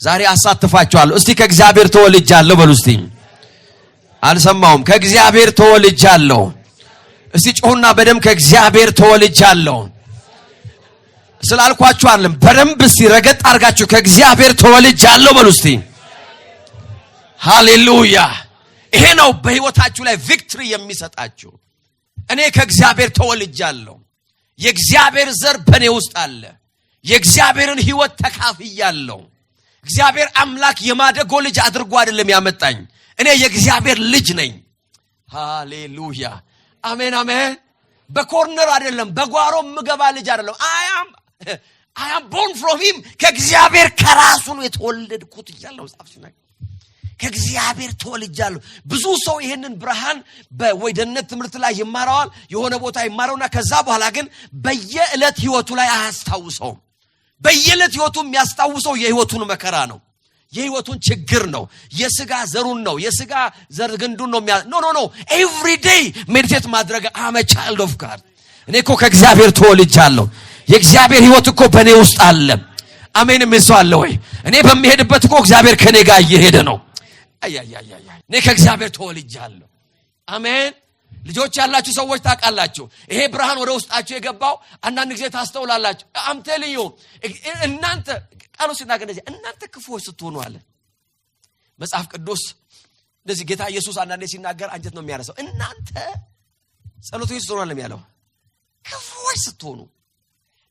ዛሬ አሳትፋችኋለሁ። እስቲ ከእግዚአብሔር ተወልጃለሁ በሉ እስቲ። አልሰማውም። ከእግዚአብሔር ተወልጃለሁ። እስቲ ጮሁና በደም ከእግዚአብሔር ተወልጃለሁ ስላልኳችሁ አይደለም። በደንብ እስቲ ረገጥ አርጋችሁ ከእግዚአብሔር ተወልጃለሁ በሉ እስቲ። ሃሌሉያ። ይሄ ነው በህይወታችሁ ላይ ቪክቶሪ የሚሰጣችሁ። እኔ ከእግዚአብሔር ተወልጃለሁ። የእግዚአብሔር ዘር በኔ ውስጥ አለ። የእግዚአብሔርን ህይወት ተካፍያለሁ። እግዚአብሔር አምላክ የማደጎ ልጅ አድርጎ አይደለም ያመጣኝ። እኔ የእግዚአብሔር ልጅ ነኝ። ሃሌሉያ አሜን አሜን። በኮርነር አይደለም በጓሮ ምገባ ልጅ አይደለም። I am born from him ከእግዚአብሔር ከራሱ ነው የተወለድኩት ይላል መጽሐፍ ሲናገር። ከእግዚአብሔር ተወልጃለሁ። ብዙ ሰው ይሄንን ብርሃን በወይደነት ትምህርት ላይ ይማራዋል፣ የሆነ ቦታ ይማረውና ከዛ በኋላ ግን በየዕለት ህይወቱ ላይ አያስታውሰውም። በየዕለት ህይወቱ የሚያስታውሰው የህይወቱን መከራ ነው፣ የህይወቱን ችግር ነው፣ የስጋ ዘሩን ነው፣ የስጋ ዘር ግንዱን ነው። ኖ ኤቭሪ ዴይ ሜዲቴት ማድረግ I'm a child of God። እኔ እኮ ከእግዚአብሔር ተወልጃለሁ። የእግዚአብሔር ህይወት እኮ በእኔ ውስጥ አለ። አሜን የሚሰዋለ ወይ? እኔ በሚሄድበት እኮ እግዚአብሔር ከኔ ጋር እየሄደ ነው። እኔ ከእግዚአብሔር ተወልጃለሁ። አሜን። ልጆች ያላችሁ ሰዎች ታውቃላችሁ። ይሄ ብርሃን ወደ ውስጣችሁ የገባው አንዳንድ ጊዜ ታስተውላላችሁ። አምቴልዩ እናንተ ቃሉ ሲናገር እንደዚህ እናንተ ክፉዎች ስትሆኑ አለ መጽሐፍ ቅዱስ። እንደዚህ ጌታ ኢየሱስ አንዳንዴ ሲናገር አንጀት ነው የሚያረሰው። እናንተ ጸሎቶች ስትሆኑ አለ ያለው ክፉዎች ስትሆኑ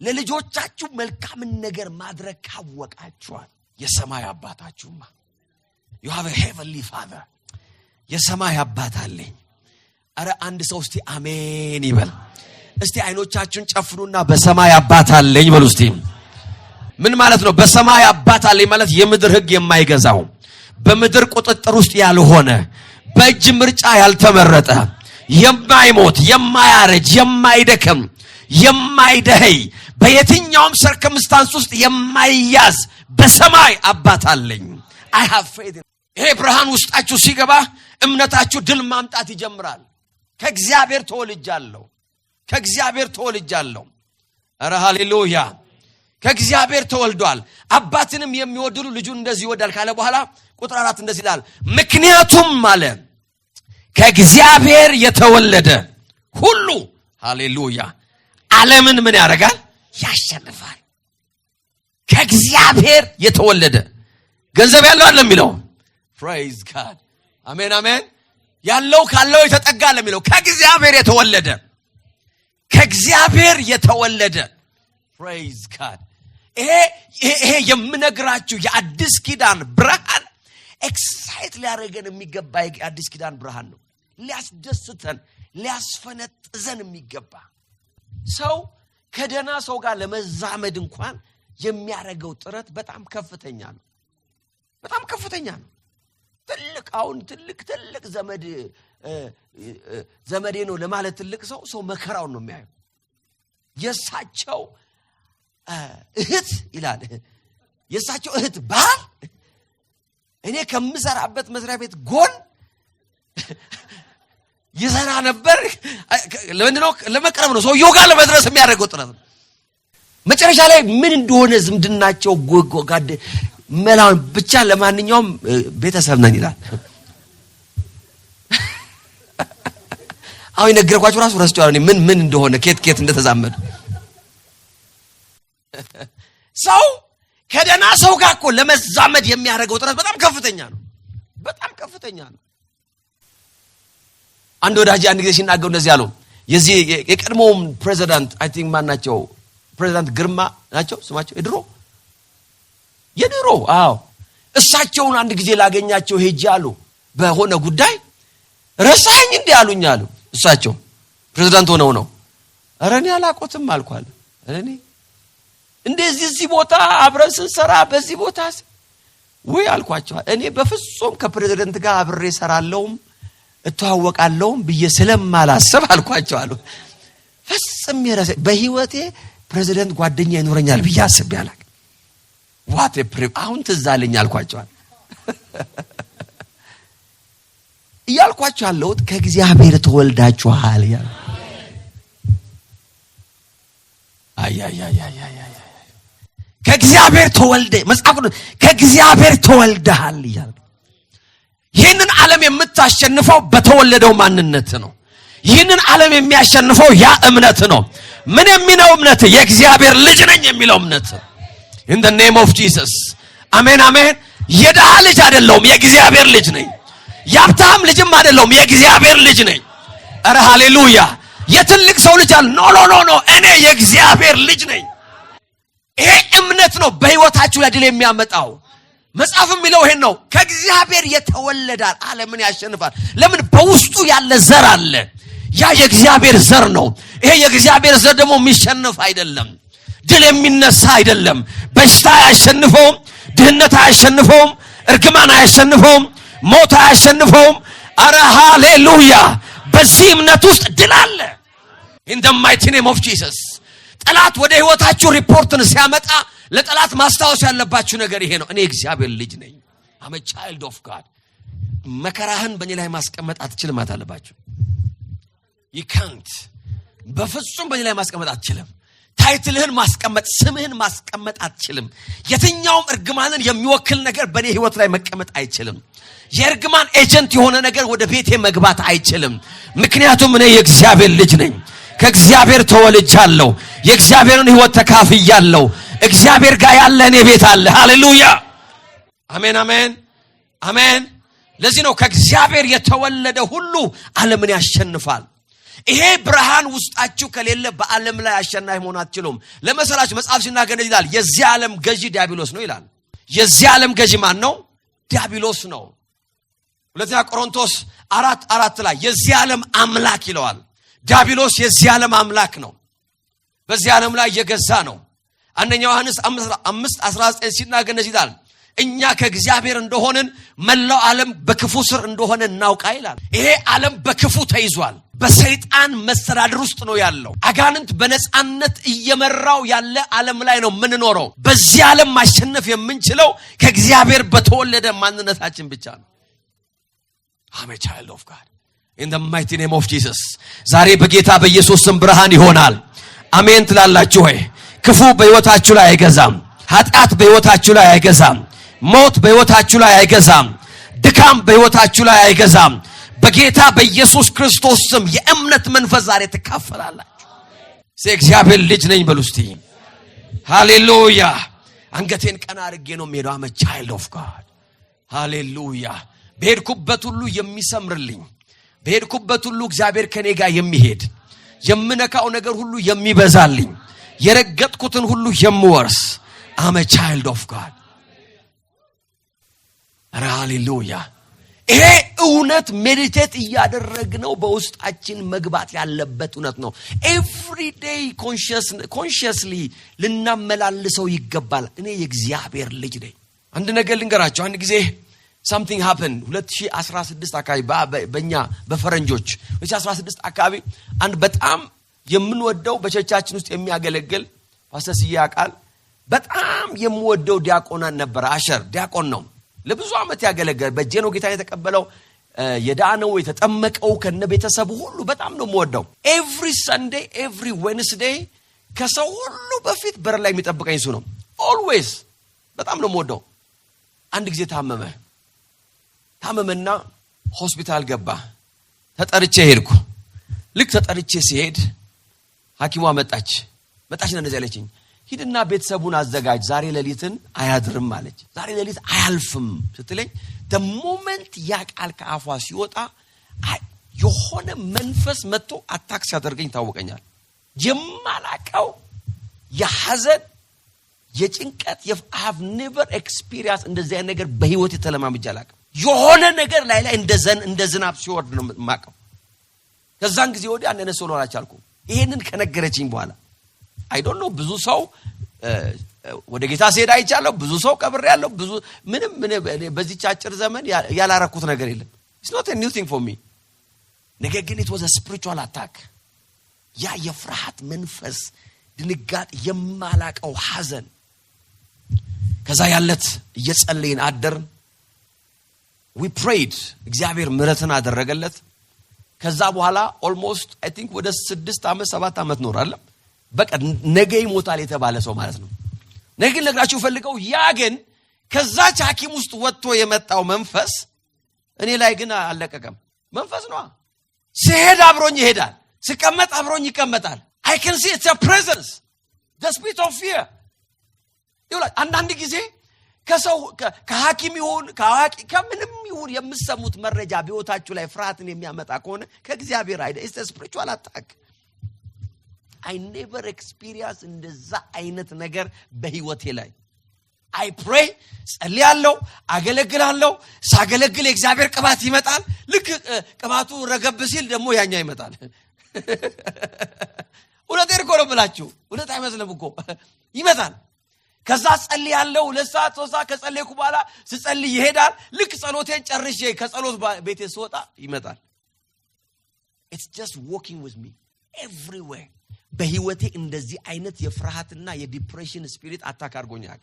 ለልጆቻችሁ መልካምን ነገር ማድረግ ካወቃችኋል የሰማይ አባታችሁማ you have a heavenly father የሰማይ አባት አለኝ። አረ አንድ ሰው እስቲ አሜን ይበል። እስቲ አይኖቻችሁን ጨፍኑና በሰማይ አባት አለኝ በሉ እስቲ። ምን ማለት ነው በሰማይ አባት አለኝ ማለት? የምድር ህግ የማይገዛው፣ በምድር ቁጥጥር ውስጥ ያልሆነ፣ በእጅ ምርጫ ያልተመረጠ፣ የማይሞት፣ የማያረጅ፣ የማይደክም፣ የማይደህይ፣ በየትኛውም ሰርከምስታንስ ውስጥ የማይያዝ በሰማይ አባት አለኝ። I have faith. ይሄ ብርሃን ውስጣችሁ ሲገባ እምነታችሁ ድል ማምጣት ይጀምራል። ከእግዚአብሔር ተወልጃለሁ። ከእግዚአብሔር ተወልጃለሁ። አረ ሃሌሉያ። ከእግዚአብሔር ተወልዷል። አባትንም የሚወድ ሁሉ ልጁን እንደዚህ ይወዳል ካለ በኋላ ቁጥር 4 እንደዚህ ይላል፣ ምክንያቱም አለ ከእግዚአብሔር የተወለደ ሁሉ ሃሌሉያ ዓለምን ምን ያደርጋል ያሸንፋል ከእግዚአብሔር የተወለደ ገንዘብ ያለው አይደለም የሚለው praise god አሜን አሜን ያለው ካለው የተጠጋ ለሚለው ከእግዚአብሔር የተወለደ praise god ይሄ የምነግራችሁ የአዲስ ኪዳን ብርሃን ኤክሳይት ሊያደርገን የሚገባ የአዲስ ኪዳን ብርሃን ነው ሊያስደስተን ሊያስፈነጥዘን የሚገባ ሰው ከደና ሰው ጋር ለመዛመድ እንኳን የሚያረጋው ጥረት በጣም ከፍተኛ ነው ትልቅ ዘመዴ ነው ለማለት ትልቅ ሰው መከራውን ነው የሚያየው የሳቸው እህት ይላል የሳቸው እህት ባል እኔ ከምሰራበት መስሪያ ቤት ጎን ይሰራ ነበር ለምንድነው ለመቅረብ ነው ሰውየው ጋር ለመድረስ የሚያደርገው ጥረት ነው መጨረሻ ላይ ምን እንደሆነ ዝምድናቸው ጎጋደ መላውን ብቻ ለማንኛውም ቤተሰብ ነን ይላል አሁን ነገርኳችሁ ራሱ ረስቷል ምን እንደሆነ ኬት እንደተዛመዱ ሰው ከደና ሰው ጋር እኮ ለመዛመድ የሚያደርገው ጥረት በጣም ከፍተኛ ነው አንድ ወዳጅ አንድ ጊዜ ሲናገሩ እንደዚህ ያለው የዚህ የቀድሞው ፕሬዝዳንት አይ ቲንክ ማን ናቸው ፕሬዝዳንት ግርማ ናቸው ስማቸው የድሮ እሳቸውን አንድ ጊዜ ላገኛቸው ሄጃሉ በሆነ ጉዳይ ረሳኝ እንዴ አሉኝ አሉ እሳቸው ፕሬዝዳንት ሆነው ነው አረኔ አላቆትም አልኳል እኔ እንደዚህ ቦታ አብረን ስንሰራ በዚህ ቦታ ወይ አልኳቸው እኔ በፍጹም ከፕሬዝዳንት ጋር አብሬ ሰራለሁም እተዋወቃለሁም ብዬ ስለማላስብ አልኳቸው አሉ ፍጹም የራሴ በህይወቴ ፕሬዝዳንት ጓደኛ ይኖረኛል ብዬ አስቤ አላቅ what a አሁን ትዛለኝ አልኳቸው ይያልኳቸው አለውት ከእግዚአብሔር ተወልዳችኋል ይላል ከእግዚአብሔር ተወልደ መጽሐፍ ነው ከእግዚአብሔር ተወልደሃል ይላል ይህንን ዓለም የምታሸንፈው በተወለደው ማንነት ነው ይህንን ዓለም የሚያሸንፈው ያ እምነት ነው ምን የሚለው እምነት የእግዚአብሔር ልጅ ነኝ የሚለው እምነት in the name of Jesus አሜን አሜን የደሃ ልጅ አይደለም የእግዚአብሔር ልጅ ነኝ ያብታም ልጅም አይደለም የእግዚአብሔር ልጅ ነኝ አረ ሃሌሉያ የትልቅ ሰው ልጅ አለ ኖ እኔ የእግዚአብሔር ልጅ ነኝ ይሄ እምነት ነው በህይወታችሁ ላይ ድል የሚያመጣው መጽሐፍ የሚለው ይሄን ነው ከእግዚአብሔር የተወለዳል ዓለምን ያሸንፋል ለምን በውስጡ ያለ ዘር አለ ያ የእግዚአብሔር ዘር ነው ይሄ የእግዚአብሔር ዘር ደግሞ የሚሸነፍ አይደለም ድል የሚነሳ አይደለም በሽታ ያሸንፈው ድህነት ያሸንፈው እርግማን ያሸንፈው ሞት ያሸንፈው አረ ሃሌሉያ በዚህ እምነት ውስጥ ድል አለ in the mighty name of Jesus ጠላት ወደ ህይወታችሁ ሪፖርትን ሲያመጣ ለጠላት ማስታወስ ያለባችሁ ነገር ይሄ ነው እኔ እግዚአብሔር ልጅ ነኝ I'm a child of God መከራህን በእኔ ላይ ማስቀመጥ አትችልም አታለባችሁ you can't በፍጹም በእኔ ላይ ማስቀመጥ አትችልም ታይትልህን ማስቀመጥ ስምህን ማስቀመጥ አትችልም የትኛውም እርግማንን የሚወክል ነገር በእኔ ህይወት ላይ መቀመጥ አይችልም የእርግማን ኤጀንት የሆነ ነገር ወደ ቤቴ መግባት አይችልም ምክንያቱም እኔ የእግዚአብሔር ልጅ ነኝ ከእግዚአብሔር ተወልጃለሁ የእግዚአብሔርን ህይወት ተካፍያለሁ እግዚአብሔር ጋር ያለ እኔ ቤት አለ ሃሌሉያ አሜን አሜን አሜን ለዚህ ነው ከእግዚአብሔር የተወለደ ሁሉ ዓለምን ያሸንፋል ይሄ ብርሃን ውስጣችሁ ከሌለ በዓለም ላይ አሸናፊ መሆን አትችሉም ለመሰላችሁ መጽሐፍ ሲናገር ይላል የዚህ ዓለም ገዢ ዲያብሎስ ነው ይላል የዚህ ዓለም ገዢ ማን ነው ዲያብሎስ ነው ሁለተኛ ቆሮንቶስ 4:4 ላይ የዚህ ዓለም አምላክ ይለዋል ዲያብሎስ የዚህ ዓለም አምላክ ነው በዚህ ዓለም ላይ የገዛ ነው አንደኛ ዮሐንስ 5:19 ሲናገር ይላል እኛ ከእግዚአብሔር እንደሆነን መላው ዓለም በክፉ ስር እንደሆነ እናውቃ ይላል ይሄ ዓለም በክፉ ተይዟል በሰይጣን መስተዳድር ውስጥ ነው ያለው አጋንንት በነጻነት እየመራው ያለ ዓለም ላይ ነው ምንኖረው በዚህ ዓለም ማሸነፍ የምንችለው ከእግዚአብሔር በተወለደ ማንነታችን ብቻ ነው I'm a child of God in the mighty name of Jesus ዛሬ በጌታ በኢየሱስ ስም ብርሃን ይሆናል አሜን ትላላችሁ ወይ ክፉ በህይወታችሁ ላይ አይገዛም ኃጢአት በህይወታችሁ ላይ አይገዛም ሞት በህይወታችሁ ላይ አይገዛም ድካም በህይወታችሁ ላይ አይገዛም በጌታ በኢየሱስ ክርስቶስ ስም የእምነት መንፈስ ዛሬ ተካፈላላችሁ። እግዚአብሔር ልጅ ነኝ በሉ እስቲ። ሃሌሉያ። አንገቴን ቀና አድርጌ ነው የምሄደው። I'm a child of God. ሃሌሉያ። በሄድኩበት ሁሉ የሚሰምርልኝ፣ በሄድኩበት ሁሉ እግዚአብሔር ከኔ ጋር የሚሄድ፣ የምነካው ነገር ሁሉ የሚበዛልኝ፣ የረገጥኩትን ሁሉ የምወርስ I'm a child of God. ሃሌሉያ። ይሄ እውነት ሜዲቴት እያደረግነው በውስጣችን መግባት ያለበት እውነት ነው። ኤቭሪ ዴይ ኮንሺየስሊ ልናመላልሰው ይገባል። እኔ የእግዚአብሔር ልጅ ነኝ። አንድ ነገር ልንገራችሁ። አንድ ጊዜ something happened 2016 አካባቢ በእኛ በፈረንጆች 2016 አካባቢ አንድ በጣም የምንወደው በቸርቻችን ውስጥ የሚያገለግል ፓስተር ሲያቃል በጣም የምወደው ዲያቆናን ነበር። አሸር ዲያቆን ነው። ለብዙ ዓመት ያገለገለ በጄኖ ጌታ የተቀበለው የዳነው የተጠመቀው ከነ ቤተሰቡ ሁሉ በጣም ነው የምወደው። ኤቭሪ ሰንዴ ኤቭሪ ዌድነስዴይ ከሰው ሁሉ በፊት በር ላይ የሚጠብቀኝ እሱ ነው። ኦልዌይስ በጣም ነው የምወደው። አንድ ጊዜ ታመመና ሆስፒታል ገባ። ተጠርቼ ሄድኩ። ልክ ተጠርቼ ሲሄድ ሐኪሟ መጣችና እንደዚህ አለችኝ፣ ሂድና ቤተሰቡን አዘጋጅ፣ ዛሬ ሌሊትን አያድርም አለች። ዛሬ ሌሊት አያልፍም ስትለኝ the moment ያ ቃል ከአፏ ሲወጣ የሆነ መንፈስ መጥቶ አታክ ሲያደርገኝ ታወቀኛል። የማላቀው የሐዘን የጭንቀት I have never experienced እንደዚህ አይነት ነገር በህይወት የተለማምጄ አላውቅም። የሆነ ነገር ላይ እንደ ዝናብ ሲወርድ ነው የማውቀው። ከዛን ጊዜ ወዲህ አንድ ነገር ሶሎራች አልኩ። ይሄንን ከነገረችኝ በኋላ I don't know ብዙ ሰው ወደ ጌታ ሲሄድ አይቻለሁ። ብዙ ሰው ቀብር ያለው ብዙ ምንም በዚህ አጭር ዘመን ያላረኩት ነገር የለም። It's not a new thing for me. ነገር ግን it was a spiritual attack. ያ የፍርሃት መንፈስ ድንጋጤ የማላቀው ሐዘን ከዛ ያለት እየጸለይን አደርን። we prayed እግዚአብሔር ምሕረትን አደረገለት። ከዛ በኋላ almost I think ወደ 6 ዓመት 7 ዓመት ኖራለ። በቃ ነገ ይሞታል የተባለ ሰው ማለት ነው። ነገ ለግራችሁ ፈልገው ያ ግን ከዛች ሐኪም ውስጥ ወጥቶ የመጣው መንፈስ እኔ ላይ ግን አልለቀቀም። መንፈስ ነው። ሲሄድ አብሮኝ ይሄዳል፣ ሲቀመጥ አብሮኝ ይቀመጣል። I can see it's a presence, the spirit of fear. ይውላል አንዳንድ ጊዜ ከሰው ከሐኪም ይሁን ከአዋቂ ከምንም ይሁን የምሰሙት መረጃ ቢወታችሁ ላይ ፍርሃትን የሚያመጣ ከሆነ ከእግዚአብሔር አይደል። it's a spiritual attack. I never experienced እንደዛ አይነት ነገር በህይወቴ ላይ። I pray ጸልያለሁ፣ አገለግላለሁ። ሳገለግል የእግዚአብሔር ቅባት ይመጣል። ልክ ቅባቱ ረገብ ሲል ደግሞ ያኛ ይመጣል። እውነቴን እኮ ነው የምላችሁ። እውነት አይመስልም እኮ ይመጣል። ከዛ ጸልያለሁ 2 ሰዓት 3 ሰዓት ከጸለይኩ በኋላ ስጸልይ ይሄዳል። ልክ ጸሎቴን ጨርሼ ከጸሎት ቤቴ ስወጣ ይመጣል። It's just walking with me everywhere. በህይወቴ እንደዚህ አይነት የፍርሃትና የዲፕሬሽን ስፒሪት አታክ አድርጎኛል።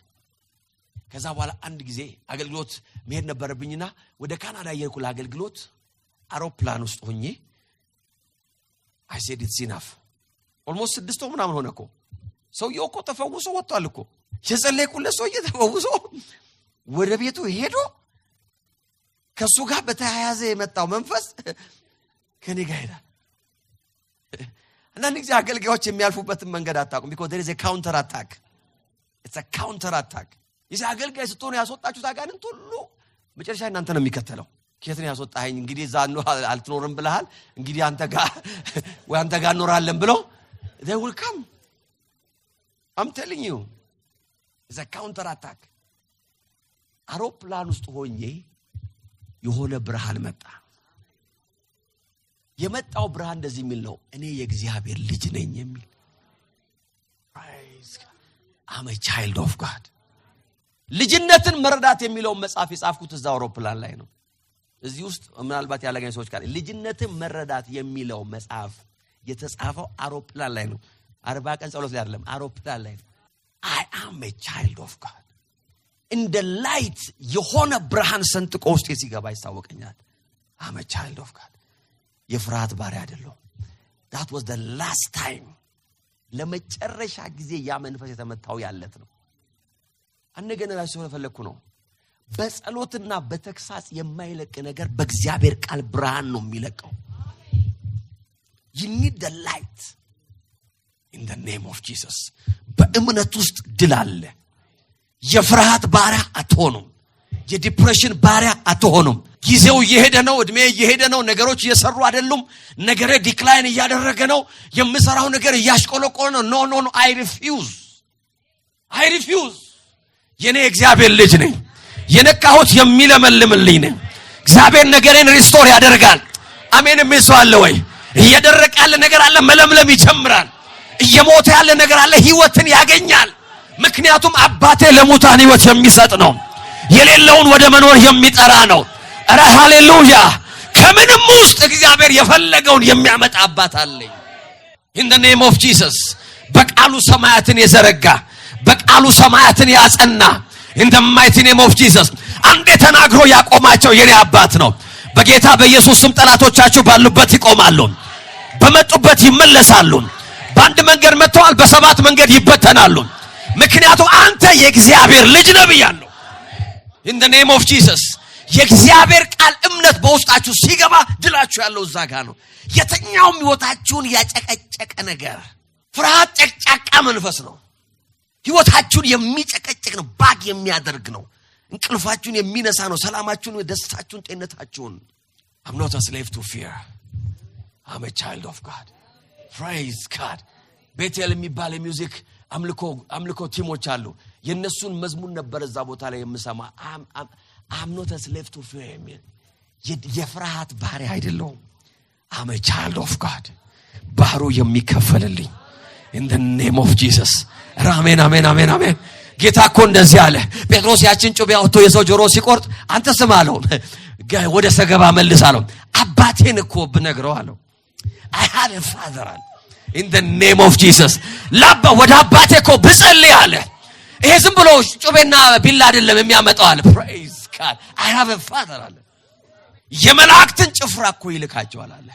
ከዛ በኋላ አንድ ጊዜ አገልግሎት መሄድ ነበረብኝና ወደ ካናዳ የሄድኩ ለአገልግሎት አውሮፕላን ውስጥ ሆኜ I said it's enough. almost 6 ምናምን ሆነ እኮ ሰውየው እኮ ተፈውሶ ወጥቷል እኮ። የጸለይኩለት ሰውዬ ተፈውሶ ወደ ቤቱ ሄዶ ከሱ ጋር በተያያዘ የመጣው መንፈስ ከኔ ጋር ሄዳ። አንዳንድ ጊዜ አገልጋዮች የሚያልፉበትን መንገድ አታውቁም። because there is a counter attack. it's a counter attack. ይሄ አገልጋይ ስትሆኑ ያስወጣችሁት አጋንንት ሁሉ መጨረሻ እናንተ ነው የሚከተለው። ከየት ያስወጣኸኝ እንግዲህ ዛኑ አልትኖርም ብለሃል እንግዲህ አንተ ጋር ኖራለን ብሎ they will come. I'm telling you it's a counter attack. አውሮፕላን ውስጥ ሆኜ የሆነ ብርሃን መጣ። የመጣው ብርሃን እንደዚህ የሚል ነው፣ እኔ የእግዚአብሔር ልጅ ነኝ የሚል። I'm a child of God. ልጅነትን መረዳት የሚለው መጽሐፍ የጻፍኩት እዛ አውሮፕላን ላይ ነው። እዚህ ውስጥ ምናልባት ያለገኝ ሰዎች ካለ ልጅነትን መረዳት የሚለው መጽሐፍ የተጻፈው አውሮፕላን ላይ ነው። 40 ቀን ጸሎት ላይ አይደለም፣ አውሮፕላን ላይ ነው። I am a child of God. in the light የሆነ ብርሃን ሰንጥቆ ውስጥ ሲገባ ይታወቀኛል። I'm a child of God. የፍርሃት ባሪያ አይደለም። that was the last time ለመጨረሻ ጊዜ ያ መንፈስ የተመታው ያለት ነው። አንገና ላይ ሰው ፈለኩ ነው። በጸሎትና በተክሳጽ የማይለቅ ነገር በእግዚአብሔር ቃል ብርሃን ነው የሚለቀው። you need the light in the name of Jesus። በእምነት ውስጥ ድል አለ። የፍርሃት ባሪያ አትሆኑም። የዲፕሬሽን ባሪያ አትሆኑም። ጊዜው እየሄደ ነው፣ እድሜ እየሄደ ነው፣ ነገሮች እየሰሩ አይደሉም፣ ነገሬ ዲክላይን እያደረገ ነው፣ የምሰራው ነገር እያሽቆለቆለ ነው። ኖ I refuse። የኔ እግዚአብሔር ልጅ ነኝ። የነካሁት የሚለመልምልኝ ነኝ። እግዚአብሔር ነገሬን ሪስቶር ያደርጋል። አሜን። የሚሰው አለ ወይ? እየደረቀ ያለ ነገር አለ፣ መለምለም ይጀምራል። እየሞተ ያለ ነገር አለ፣ ህይወትን ያገኛል። ምክንያቱም አባቴ ለሙታን ህይወት የሚሰጥ ነው። የሌለውን ወደ መኖር የሚጠራ ነው። ኧረ ሃሌሉያ! ከምንም ውስጥ እግዚአብሔር የፈለገውን የሚያመጣ አባት አለኝ። in the name of Jesus። በቃሉ ሰማያትን የዘረጋ፣ በቃሉ ሰማያትን ያጸና in the mighty name of Jesus። አንዴ ተናግሮ ያቆማቸው የኔ አባት ነው። በጌታ በኢየሱስ ስም ጠላቶቻችሁ ባሉበት ይቆማሉ፣ በመጡበት ይመለሳሉ። በአንድ መንገድ መጥተዋል፣ በሰባት መንገድ ይበተናሉ። ምክንያቱም አንተ የእግዚአብሔር ልጅ ነህ ብያለሁ። in the name of Jesus። የእግዚአብሔር ቃል እምነት በውስጣችሁ ሲገባ ድላችሁ ያለው እዛ ጋር ነው። የትኛውም ህይወታችሁን ያጨቀጨቀ ነገር ፍርሃት ጨቅጫቃ መንፈስ ነው። ህይወታችሁን የሚጨቀጭቅ ነው፣ ባግ የሚያደርግ ነው፣ እንቅልፋችሁን የሚነሳ ነው፣ ሰላማችሁን፣ ደስታችሁን፣ ጤንነታችሁን። I'm not a slave to fear. I'm a child of God. Praise God። ቤቴል የሚባል የሚውዚክ አምልኮ ቲሞች አሉ። የነሱን መዝሙር ነበር እዛ ቦታ ላይ የምሰማ። I'm not a slave to fear። የፍርሃት ባሪያ አይደለሁም። I'm a child of God። ባህሩ የሚከፈልልኝ in the name of Jesus። አሜን አሜን አሜን አሜን። ጌታ እኮ እንደዚህ አለ። ጴጥሮስ ያችን ጩቤ አውጥቶ የሰው ጆሮ ሲቆርጥ አንተ ስማ አለው፣ ወደ ሰገባ መልስ አለው። አባቴን እኮ ብነግረው አለው I have a father in the name of Jesus። ላባ ወደ አባቴ እኮ ብጸልይ አለ። ይሄ ዝም ብሎ ጩቤና ቢላ አይደለም የሚያመጣው አለ። praise God። I have a father አለ። የመላእክትን ጭፍራ እኮ ይልካቸዋል አለ።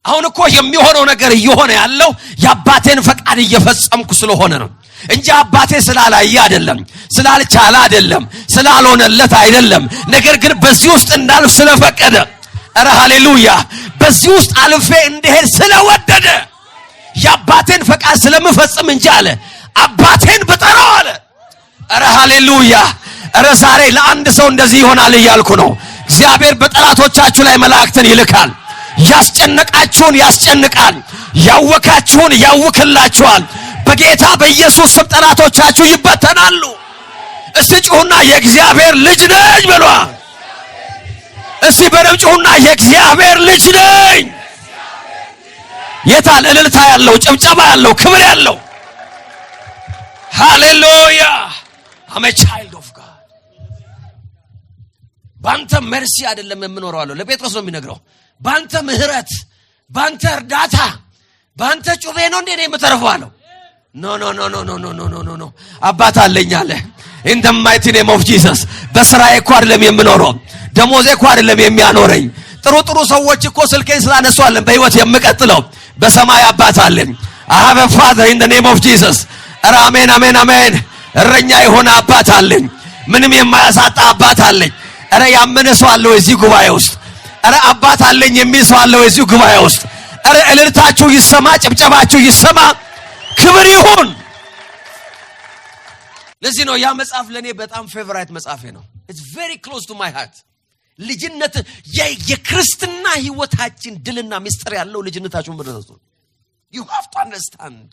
አሁን እኮ የሚሆነው ነገር እየሆነ ያለው የአባቴን ፈቃድ እየፈጸምኩ ስለሆነ ነው እንጂ አባቴ ስላላየ አይደለም፣ ስላልቻለ አይደለም፣ ስላልሆነለት አይደለም። ነገር ግን በዚህ ውስጥ እንዳልፍ ስለፈቀደ፣ ኧረ ሃሌሉያ! በዚህ ውስጥ አልፌ እንድሄድ ስለወደደ የአባቴን ፈቃድ ስለምፈጽም እንጂ አለ አባቴን ብጠራው አለ። ኧረ ሃሌሉያ! ኧረ ዛሬ ለአንድ ሰው እንደዚህ ይሆናል እያልኩ ነው። እግዚአብሔር በጠላቶቻችሁ ላይ መላእክትን ይልካል። ያስጨነቃችሁን ያስጨንቃል፣ ያወካችሁን ያውክላችኋል። በጌታ በኢየሱስ ስም ጠላቶቻችሁ ይበተናሉ። እስቲ ጩሁና የእግዚአብሔር ልጅ ነኝ በሏ። እስቲ በደም ጩሁና የእግዚአብሔር ልጅ ነኝ። የታል እልልታ ያለው፣ ጭብጨባ ያለው፣ ክብር ያለው? ሃሌሉያ! I'm a child of God። ባንተ መርሲ አይደለም የምኖረው አለው። ለጴጥሮስ ነው የሚነግረው። ባንተ ምህረት፣ ባንተ እርዳታ፣ ባንተ ጩቤ ነው እንዴ የምተርፈው አለው። ኖ አባት አለኝ አለ። in the mighty name of Jesus። በስራዬ እኮ አይደለም የምኖረው፣ ደሞዜ እኮ አይደለም የሚያኖረኝ። ጥሩ ሰዎች እኮ ስልኬን ስላነሱአለን በህይወት የምቀጥለው በሰማይ አባት አለኝ። I have a father in the name of Jesus። ኧረ አሜን አሜን አሜን። እረኛ የሆነ አባት አለኝ፣ ምንም የማያሳጣ አባት አለኝ። ኧረ ያመነ ሰው አለ እዚህ ጉባኤ ውስጥ? ኧረ አባት አለኝ የሚል ሰው አለ እዚህ ጉባኤ ውስጥ? ኧረ እልልታችሁ ይሰማ፣ ጭብጨባችሁ ይሰማ፣ ክብር ይሁን። ለዚህ ነው ያ መጽሐፍ ለኔ በጣም ፌቨራይት መጽሐፌ ነው። it's very close to my heart። ልጅነት የክርስትና ህይወታችን ድልና ሚስጥር ያለው ልጅነታችሁን በደረሱ you have to understand።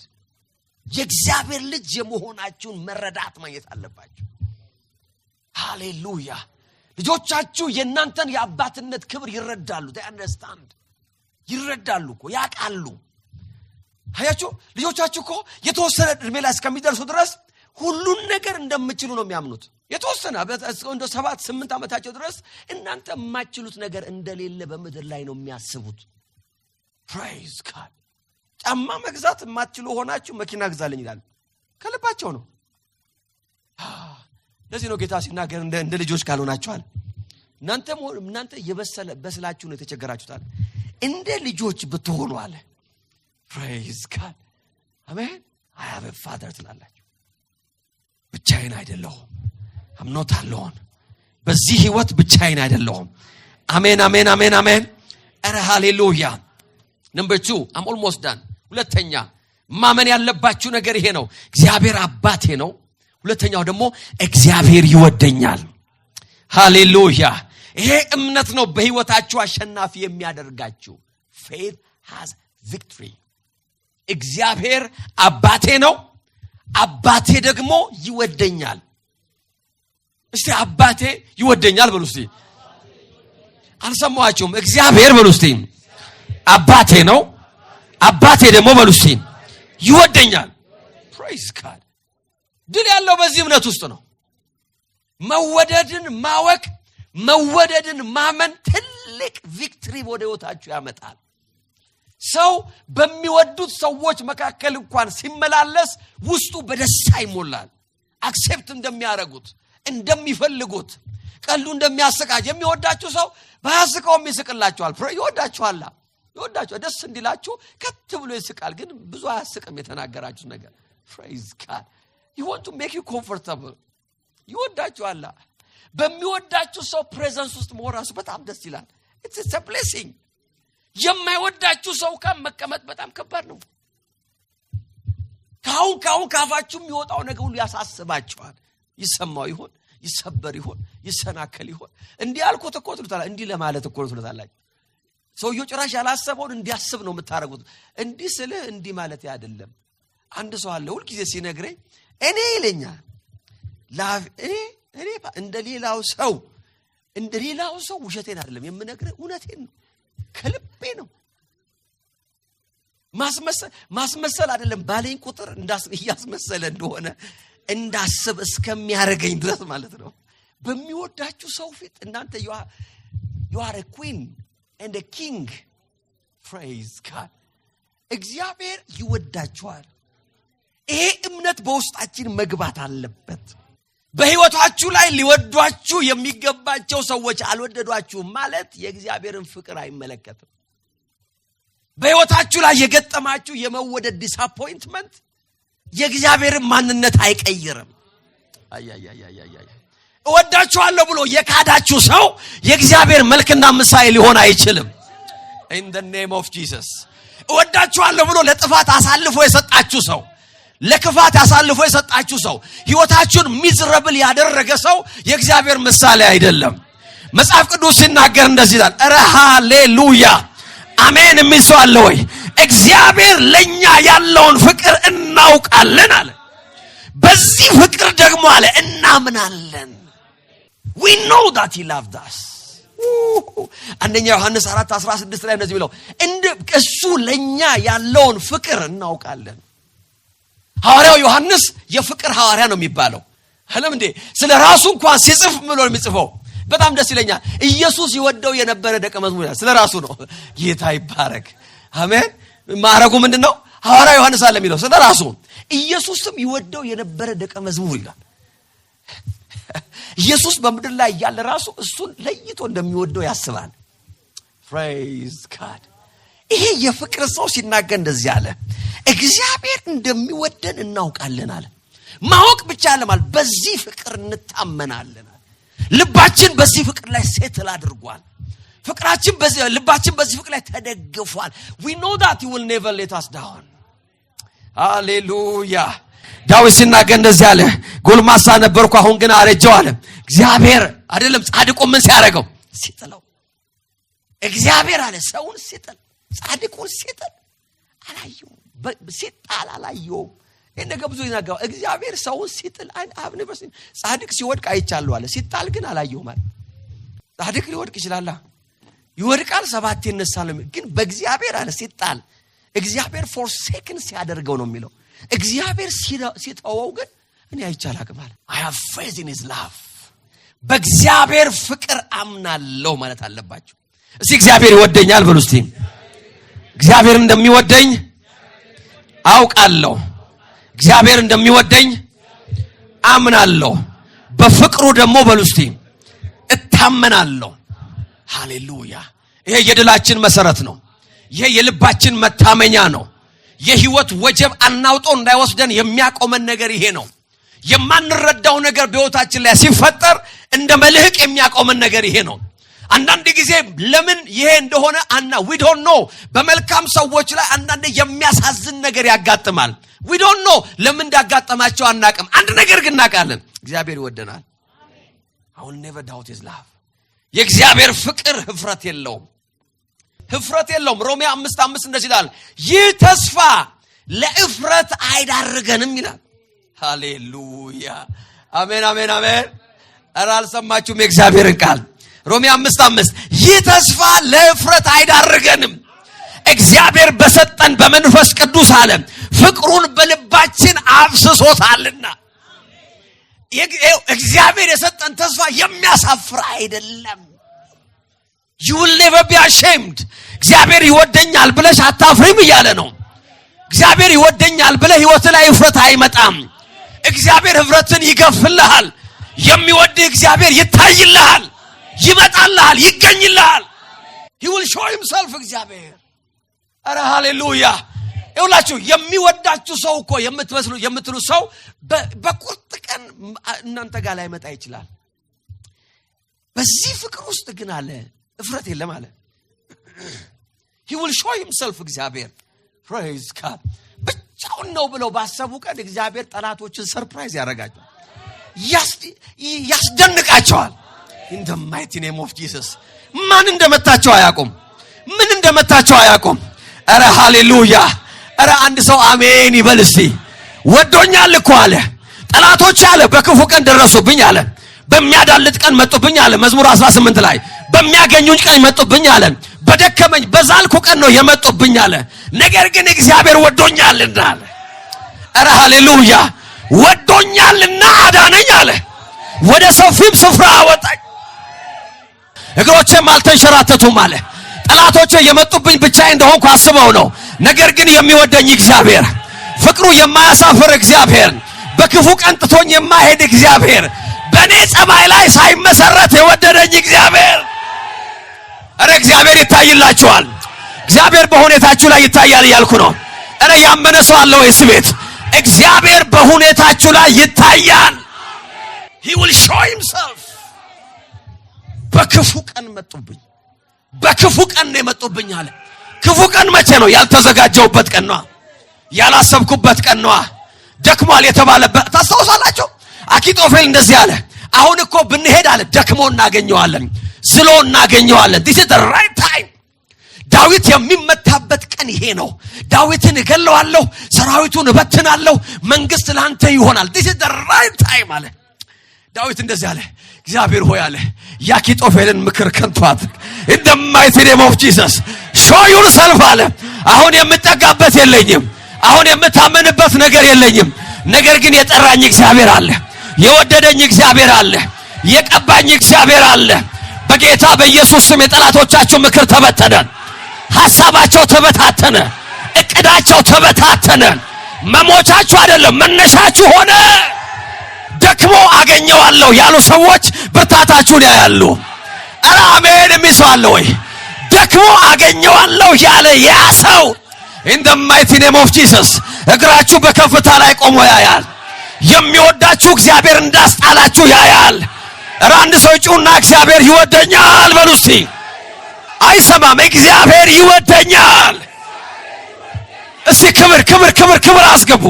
የእግዚአብሔር ልጅ የመሆናችሁን መረዳት ማግኘት አለባችሁ። ሃሌሉያ! ልጆቻችሁ የእናንተን የአባትነት ክብር ይረዳሉ። they understand። ይረዳሉ እኮ ያቃሉ። አያችሁ ልጆቻችሁ እኮ የተወሰነ እድሜ ላይ እስከሚደርሱ ድረስ ሁሉን ነገር እንደምትችሉ ነው የሚያምኑት። የተወሰነ እንደ 7-8 ዓመታቸው ድረስ እናንተ የማትችሉት ነገር እንደሌለ በምድር ላይ ነው የሚያስቡት። praise God። ጫማ መግዛት የማትችሉ ሆናችሁ መኪና ግዛልኝ ይላል። ከልባቸው ነው። ለዚህ ነው ጌታ ሲናገር እንደ ልጆች ካልሆናችኋል እናንተ በስላችሁ ነው የተቸገራችሁታል። እንደ ልጆች ብትሆኑ አለ። praise God። አሜን። I have a father ትላላችሁ። ብቻዬን አይደለሁም። I'm not alone። በዚህ ህይወት ብቻዬን አይደለሁም። አሜን አሜን አሜን አሜን። ኧረ ሃሌሉያ። ነምበር 2 I'm almost done። ሁለተኛ ማመን ያለባችሁ ነገር ይሄ ነው። እግዚአብሔር አባቴ ነው። ሁለተኛው ደግሞ እግዚአብሔር ይወደኛል። ሃሌሉያ። ይሄ እምነት ነው በህይወታችሁ አሸናፊ የሚያደርጋችሁ። faith has victory። እግዚአብሔር አባቴ ነው። አባቴ ደግሞ ይወደኛል። እስቲ አባቴ ይወደኛል በሉ እስቲ። አልሰማችሁም? እግዚአብሔር በሉ እስቲ። አባቴ ነው። አባቴ ደግሞ በሉ እስቲ ይወደኛል። ፕሬዝ ጋድ። ድል ያለው በዚህ እምነት ውስጥ ነው። መወደድን ማወቅ፣ መወደድን ማመን ትልቅ ቪክትሪ ወደ ህይወታችሁ ያመጣል። ሰው በሚወዱት ሰዎች መካከል እንኳን ሲመላለስ ውስጡ በደስታ ይሞላል። አክሴፕት እንደሚያረጉት፣ እንደሚፈልጉት፣ ቀሉ እንደሚያስቃጅ የሚወዳችሁ ሰው ባያስቀውም ይስቅላችኋል። ይወዳችኋል። ይወዳችኋል። ደስ እንዲላችሁ ከት ብሎ ይስቃል። ግን ብዙ አያስቅም የተናገራችሁ ነገር። praise God. You want to make you comfortable. ይወዳችኋል። በሚወዳችሁ ሰው ፕሬዘንስ ውስጥ መሆናችሁ በጣም ደስ ይላል። it's a blessing. የማይወዳችሁ ሰው ጋር መቀመጥ በጣም ከባድ ነው። ካሁን ካፋችሁ የሚወጣው ነገር ሁሉ ያሳስባችኋል። ይሰማው ይሆን? ይሰበር ይሆን? ይሰናከል ይሆን? እንዲህ አልኩት እኮ ትሉታላችሁ። እንዲህ ለማለት እኮ ትሉታላችሁ። ሰውየው ጭራሽ ያላሰበውን እንዲያስብ ነው የምታረጉት። እንዲህ ስልህ እንዲህ ማለት አይደለም። አንድ ሰው አለ ሁሉ ጊዜ ሲነግረኝ እኔ ይለኛል እኔ እንደሌላው ሰው ውሸቴን አይደለም የምነግርህ፣ እውነቴን ነው፣ ከልቤ ነው። ማስመሰል አይደለም። ባለኝ ቁጥር እያስመሰለ እንደሆነ እንዳስብ እስከሚያረገኝ ድረስ ማለት ነው። በሚወዳችሁ ሰው ፊት እናንተ you are a queen and a king. praise God. እግዚአብሔር ይወዳችኋል። ይሄ እምነት በውስጣችን መግባት አለበት። በህይወታችሁ ላይ ሊወዷችሁ የሚገባቸው ሰዎች አልወደዷችሁም ማለት የእግዚአብሔርን ፍቅር አይመለከትም። በህይወታችሁ ላይ የገጠማችሁ የመወደድ ዲስአፖይንትመንት የእግዚአብሔርን ማንነት አይቀይርም። እወዳችኋለሁ ብሎ የካዳችሁ ሰው የእግዚአብሔር መልክና ምሳሌ ሊሆን አይችልም። in the name of Jesus. እወዳችኋለሁ ብሎ ለጥፋት አሳልፎ የሰጣችሁ ሰው፣ ለክፋት አሳልፎ የሰጣችሁ ሰው፣ ህይወታችሁን ሚዝረብል ያደረገ ሰው የእግዚአብሔር ምሳሌ አይደለም። መጽሐፍ ቅዱስ ሲናገር እንደዚህ ይላል። ኧረ ሃሌሉያ አሜን የሚል ሰው አለ ወይ? እግዚአብሔር ለኛ ያለውን ፍቅር እናውቃለን አለ። በዚህ ፍቅር ደግሞ አለ እናምናለን። we know that he loved us. አንደኛ ዮሐንስ 4:16 ላይ እንደዚህ ብለው እሱ ለኛ ያለውን ፍቅር እናውቃለን። ሐዋርያው ዮሐንስ የፍቅር ሐዋርያ ነው የሚባለው። ህለም እንዴ ስለ ራሱ እንኳን ሲጽፍ ብሎ የሚጽፈው በጣም ደስ ይለኛል። ኢየሱስ ይወደው የነበረ ደቀ መዝሙር ይላል። ስለ ራሱ ነው። ጌታ ይባረክ። አሜን። ማረጉ ምንድነው? ሐዋርያው ዮሐንስ አለ የሚለው ስለ ራሱ። ኢየሱስም ይወደው የነበረ ደቀ መዝሙር ይላል። ኢየሱስ በምድር ላይ ያለ ራሱ እሱን ለይቶ እንደሚወደው ያስባል። praise God. ይሄ የፍቅር ሰው ሲናገር እንደዚህ አለ። እግዚአብሔር እንደሚወደን እናውቃለን አለ። ማወቅ ብቻ አይደለም፣ በዚህ ፍቅር እንታመናለን። ልባችን በዚህ ፍቅር ላይ ሴትል አድርጓል። ልባችን በዚህ ፍቅር ላይ ተደግፏል። we know that he will never let us down. ሃሌሉያ። ዳዊት ሲናገር እንደዚህ አለ። ጎልማሳ ነበርኩ አሁን ግን አረጀው አለ። እግዚአብሔር አይደለም ጻድቁ ምን ሲያደርገው ሲጥለው። እግዚአብሔር አለ ሰውን ሲጥል ጻድቁን ሲጥል አላየው። ሲጣል አላየው። እንደገ ብዙ ይናገራል። እግዚአብሔር ሰውን ሲጥል አብነበስ ጻድቅ ሲወድቅ አይቻለሁ አለ። ሲጣል ግን አላየው ማለት። ጻድቅ ሊወድቅ ይችላል፣ ይወድቃል፣ 7 ይነሳል። ግን በእግዚአብሔር አለ ሲጣል እግዚአብሔር ፎርሴክን ሲያደርገው ነው የሚለው። እግዚአብሔር ሲተወው ግን እኔ አይቻላቅም ማለት። I have faith in his love. በእግዚአብሔር ፍቅር አምናለሁ ማለት አለባችሁ። እስቲ እግዚአብሔር ይወደኛል በሉ እስቲ። እግዚአብሔር እንደሚወደኝ አውቃለሁ። እግዚአብሔር እንደሚወደኝ አምናለሁ። በፍቅሩ ደግሞ በሉ እስቲ እታመናለሁ። ሃሌሉያ። ይሄ የድላችን መሰረት ነው። ይሄ የልባችን መታመኛ ነው። የህይወት ወጀብ አናውጦ እንዳይወስደን የሚያቆመን ነገር ይሄ ነው። የማንረዳው ነገር በህይወታችን ላይ ሲፈጠር እንደ መልህቅ የሚያቆመን ነገር ይሄ ነው። አንዳንድ ጊዜ ለምን ይሄ እንደሆነ we don't know። በመልካም ሰዎች ላይ አንዳንድ የሚያሳዝን ነገር ያጋጥማል። we don't know ለምን እንዳጋጠማቸው አናቅም። አንድ ነገር ግን እናውቃለን፣ እግዚአብሔር ይወደናል። I will never doubt his love። የእግዚአብሔር ፍቅር ህፍረት የለውም። ሮሜ 5:5 እንደዚህ ይላል፣ ይህ ተስፋ ለእፍረት አይዳርገንም ይላል። ሃሌሉያ አሜን አሜን አሜን። ኧረ አልሰማችሁም የእግዚአብሔርን ቃል? ሮሜ 5:5 ይህ ተስፋ ለእፍረት አይዳርገንም፣ እግዚአብሔር በሰጠን በመንፈስ ቅዱስ አለ ፍቅሩን በልባችን አፍስሶታልና። እግዚአብሔር የሰጠን ተስፋ የሚያሳፍር አይደለም። you will never be ashamed። እግዚአብሔር ይወደኛል ብለሽ አታፍሪም እያለ ነው። እግዚአብሔር ይወደኛል ብለህ ህይወት ላይ እፍረት አይመጣም። እግዚአብሔር ህፍረትን ይገፍልሃል። የሚወድህ እግዚአብሔር ይታይልሃል፣ ይመጣልሃል፣ ይገኝልሃል። he will show himself እግዚአብሔር። አረ ሃሌሉያ። ይኸውላችሁ የሚወዳችሁ ሰው እኮ የምትሉ ሰው በቁርጥ ቀን እናንተ ጋር ላይ መጣ ይችላል። በዚህ ፍቅር ውስጥ ግን አለ እፍረት የለም አለ። he will show himself እግዚአብሔር። praise God። ብቻውን ነው ብለው ባሰቡ ቀን እግዚአብሔር ጠላቶችን ሰርፕራይዝ ያደርጋቸዋል፣ ያስደንቃቸዋል። in the mighty name of Jesus። ማን እንደመታቸው አያውቁም፣ ምን እንደመታቸው አያውቁም። አረ ሃሌሉያ። አረ አንድ ሰው አሜን ይበል እስቲ። ወዶኛል እኮ አለ። ጠላቶች አለ በክፉ ቀን ደረሱብኝ አለ፣ በሚያዳልጥ ቀን መጡብኝ አለ። መዝሙር 18 ላይ በሚያገኙኝ ቀን መጡብኝ አለ፣ በደከመኝ በዛልኩ ቀን ነው የመጡብኝ አለ። ነገር ግን እግዚአብሔር ወዶኛልና አለ። አረ ሃሌሉያ። ወዶኛልና አዳነኝ አለ፣ ወደ ሰፊም ስፍራ አወጣኝ፣ እግሮቼም አልተንሸራተቱም አለ። ጠላቶቼ የመጡብኝ ብቻዬን እንደሆንኩ አስበው ነው። ነገር ግን የሚወደኝ እግዚአብሔር፣ ፍቅሩ የማያሳፍር እግዚአብሔር፣ በክፉ ቀን ጥቶኝ የማይሄድ እግዚአብሔር፣ በእኔ ጸባይ ላይ ሳይመሰረት የወደደኝ እግዚአብሔር። አረ እግዚአብሔር ይታይላችኋል። እግዚአብሔር በሁኔታችሁ ላይ ይታያል እያልኩ ነው። አረ ያመነ ሰው አለ ወይስ ቤት? እግዚአብሔር በሁኔታችሁ ላይ ይታያል። he will show himself። በክፉ ቀን መጡብኝ፣ በክፉ ቀን ነው የመጡብኝ አለ። ክፉ ቀን መቼ ነው? ያልተዘጋጀውበት ቀን ነው፣ ያላሰብኩበት ቀን ነው። ደክሟል የተባለበት ታስታውሳላችሁ? አኪጦፌል እንደዚህ አለ፣ አሁን እኮ ብንሄድ አለ ደክሞ እናገኘዋለን፣ ዝሎ እናገኘዋለን። this is the right time። ዳዊት የሚመታበት ቀን ይሄ ነው። ዳዊትን እገለዋለሁ፣ ሰራዊቱን እበትናለሁ፣ መንግስት ላንተ ይሆናል። this is the right time አለ ዳዊት። እንደዚህ አለ፣ እግዚአብሔር ሆይ አለ የአኪጦፌልን ምክር ከንቱ አድርግ። in the mighty name of Jesus show yourself አለ። አሁን የምጠጋበት የለኝም፣ አሁን የምታመንበት ነገር የለኝም። ነገር ግን የጠራኝ እግዚአብሔር አለ፣ የወደደኝ እግዚአብሔር አለ፣ የቀባኝ እግዚአብሔር አለ። በጌታ በኢየሱስ ስም የጠላቶቻችሁ ምክር ተበተነ፣ ሐሳባቸው ተበታተነ፣ እቅዳቸው ተበታተነ። መሞቻችሁ አይደለም መነሻችሁ ሆነ። ደክሞ አገኘዋለሁ ያሉ ሰዎች ብርታታችሁን ያያሉ። አረ አሜን የሚሰዋለ ወይ? ደክሞ አገኘዋለሁ ያለ ያ ሰው in the mighty name of Jesus እግራችሁ በከፍታ ላይ ቆሞ ያያል። የሚወዳችሁ እግዚአብሔር እንዳስጣላችሁ ያያል። አረ አንድ ሰው ጩና እግዚአብሔር ይወደኛል በሉ እስቲ። አይሰማም? እግዚአብሔር ይወደኛል። እስቲ ክብር ክብር ክብር ክብር አስገቡ።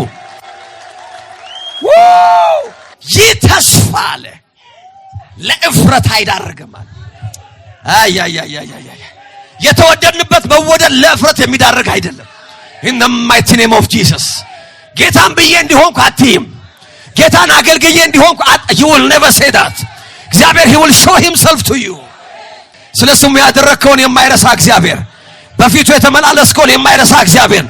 ይህ ተስፋ አለ ለእፍረት አይዳርግም አለ። የተወደድንበት መወደድ ለእፍረት የሚዳርግ አይደለም። in the mighty name of Jesus ጌታን ብዬ እንዲሆንኩ አትይም፣ ጌታን አገልግዬ እንዲሆንኩ you will never say that። እግዚአብሔር he will show himself to you። ስለስሙ ያደረከውን የማይረሳ እግዚአብሔር፣ በፊቱ የተመላለስከውን የማይረሳ እግዚአብሔር።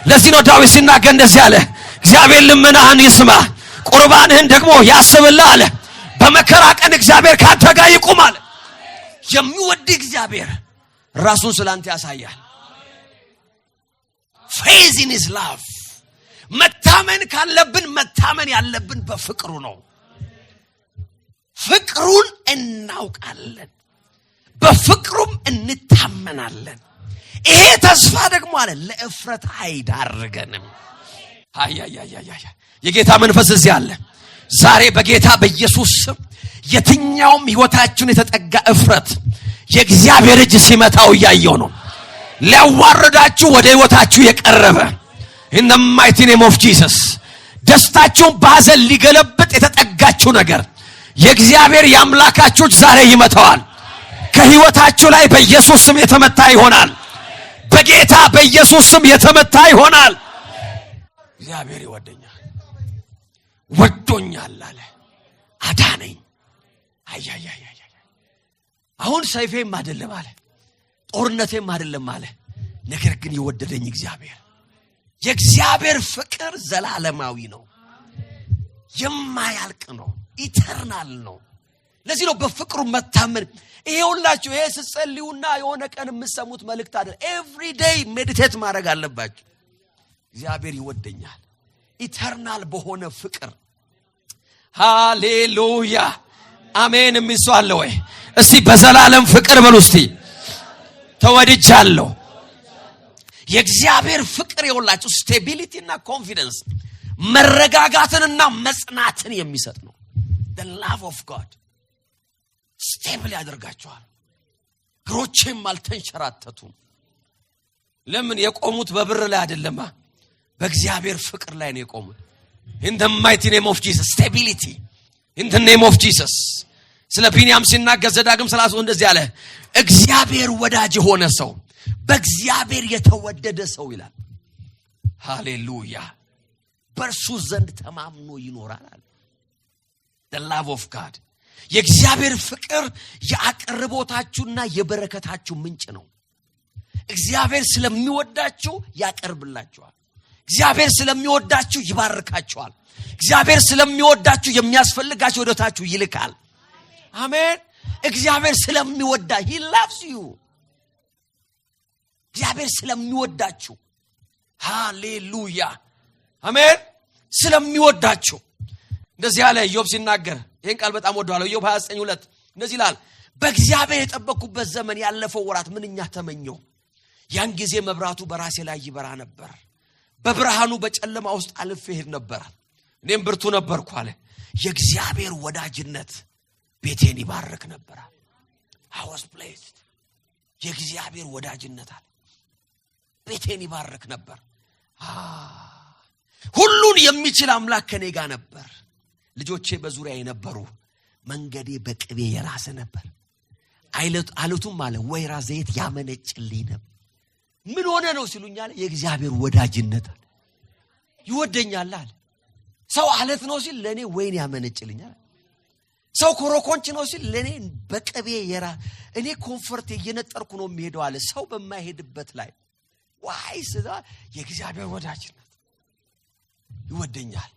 ለዚህ ነው ዳዊት ሲናገር እንደዚህ አለ፣ እግዚአብሔር ልመናህን ይስማ፣ ቁርባንህን ደግሞ ያስብልህ አለ። በመከራ ቀን እግዚአብሔር ካንተ ጋር ይቆማል። የሚወድ እግዚአብሔር ራሱን ስላንተ ያሳያል። faith in his love። መታመን ካለብን መታመን ያለብን በፍቅሩ ነው። ፍቅሩን እናውቃለን፣ በፍቅሩም እንታመናለን። ይሄ ተስፋ ደግሞ አለ ለእፍረት አይዳርገንም። የጌታ መንፈስ እዚህ አለ። ዛሬ በጌታ በኢየሱስ ስም የትኛውም ህይወታችሁን የተጠጋ እፍረት የእግዚአብሔር እጅ ሲመታው ያየው ነው። ሊያዋርዳችሁ ወደ ህይወታችሁ የቀረበ in the mighty name of Jesus ደስታችሁን ባዘን ሊገለብጥ የተጠጋችሁ ነገር የእግዚአብሔር ያምላካችሁ ዛሬ ይመታዋል። ከህይወታችሁ ላይ በኢየሱስ ስም የተመታ ይሆናል። በጌታ በኢየሱስ ስም የተመታ ይሆናል። እግዚአብሔር ይወደኛል ወዶኛል አለ አዳነኝ። አያያያያ አሁን ሰይፌም አይደለም አለ ጦርነቴም አይደለም አለ ነገር ግን የወደደኝ እግዚአብሔር። የእግዚአብሔር ፍቅር ዘላለማዊ ነው፣ የማያልቅ ነው፣ ኢተርናል ነው። ለዚህ ነው በፍቅሩ መታመን። ይሄውላችሁ ይሄ ስትጸልዩና የሆነ ቀን የምትሰሙት መልእክት አይደል። ኤቭሪ ዴይ ሜዲቴት ማድረግ አለባችሁ። እግዚአብሔር ይወደኛል ኢተርናል በሆነ ፍቅር። ሃሌሉያ አሜን። የሚሷል ወይ እስቲ በዘላለም ፍቅር በሉ እስቲ ተወድጃለሁ። የእግዚአብሔር ፍቅር ይወላችሁ ስቴቢሊቲ እና ኮንፊደንስ መረጋጋትንና መጽናትን የሚሰጥ ነው። the love of God ስቴብል ያደርጋችኋል። እግሮቼም አልተንሸራተቱም። ለምን? የቆሙት በብር ላይ አይደለም፣ በእግዚአብሔር ፍቅር ላይ ነው የቆሙት። in the mighty name of Jesus stability in the name of Jesus። ስለ ቢንያም ሲናገር ዘዳግም 33 እንደዚህ አለ፣ እግዚአብሔር ወዳጅ ሆነ ሰው በእግዚአብሔር የተወደደ ሰው ይላል። ሃሌሉያ በእርሱ ዘንድ ተማምኖ ይኖራል። the love of God የእግዚአብሔር ፍቅር ያቀርቦታችሁና የበረከታችሁ ምንጭ ነው። እግዚአብሔር ስለሚወዳችሁ ያቀርብላችኋል። እግዚአብሔር ስለሚወዳችሁ ይባርካችኋል። እግዚአብሔር ስለሚወዳችሁ የሚያስፈልጋችሁ ወደታችሁ ይልካል። አሜን። እግዚአብሔር ስለሚወዳ he loves you። እግዚአብሔር ስለሚወዳችሁ ሃሌሉያ አሜን። ስለሚወዳችሁ እንደዚህ ያለ ኢዮብ ሲናገር ይሄን ቃል በጣም ወደዋለሁ። ኢዮብ 29:2 እንደዚህ ይላል፣ በእግዚአብሔር የጠበቅኩበት ዘመን ያለፈው ወራት ምንኛ ተመኘው። ያን ጊዜ መብራቱ በራሴ ላይ ይበራ ነበር፣ በብርሃኑ በጨለማ ውስጥ አልፌ ሄድ ነበር፣ እኔም ብርቱ ነበርኩ አለ። የእግዚአብሔር ወዳጅነት ቤቴን ይባርክ ነበር። I was blessed። የእግዚአብሔር ወዳጅነት አለ ቤቴን ይባርክ ነበር። ሁሉን የሚችል አምላክ ከኔ ጋር ነበር። ልጆቼ በዙሪያዬ ነበሩ፣ መንገዴ በቅቤ የራሰ ነበር። አለቱም አለ ወይራ ዘይት ያመነጭልኝ ነበር። ምን ሆነ ነው ሲሉኛል፣ የእግዚአብሔር ወዳጅነት አለ። ይወደኛል አለ። ሰው አለት ነው ሲል ለኔ ወይን ያመነጭልኛል። ሰው ኮረኮንች ነው ሲል ለኔ በቅቤ እኔ ኮምፎርት እየነጠርኩ ነው የሚሄደው አለ። ሰው በማይሄድበት ላይ ዋይስ የእግዚአብሔር ወዳጅነት ይወደኛል።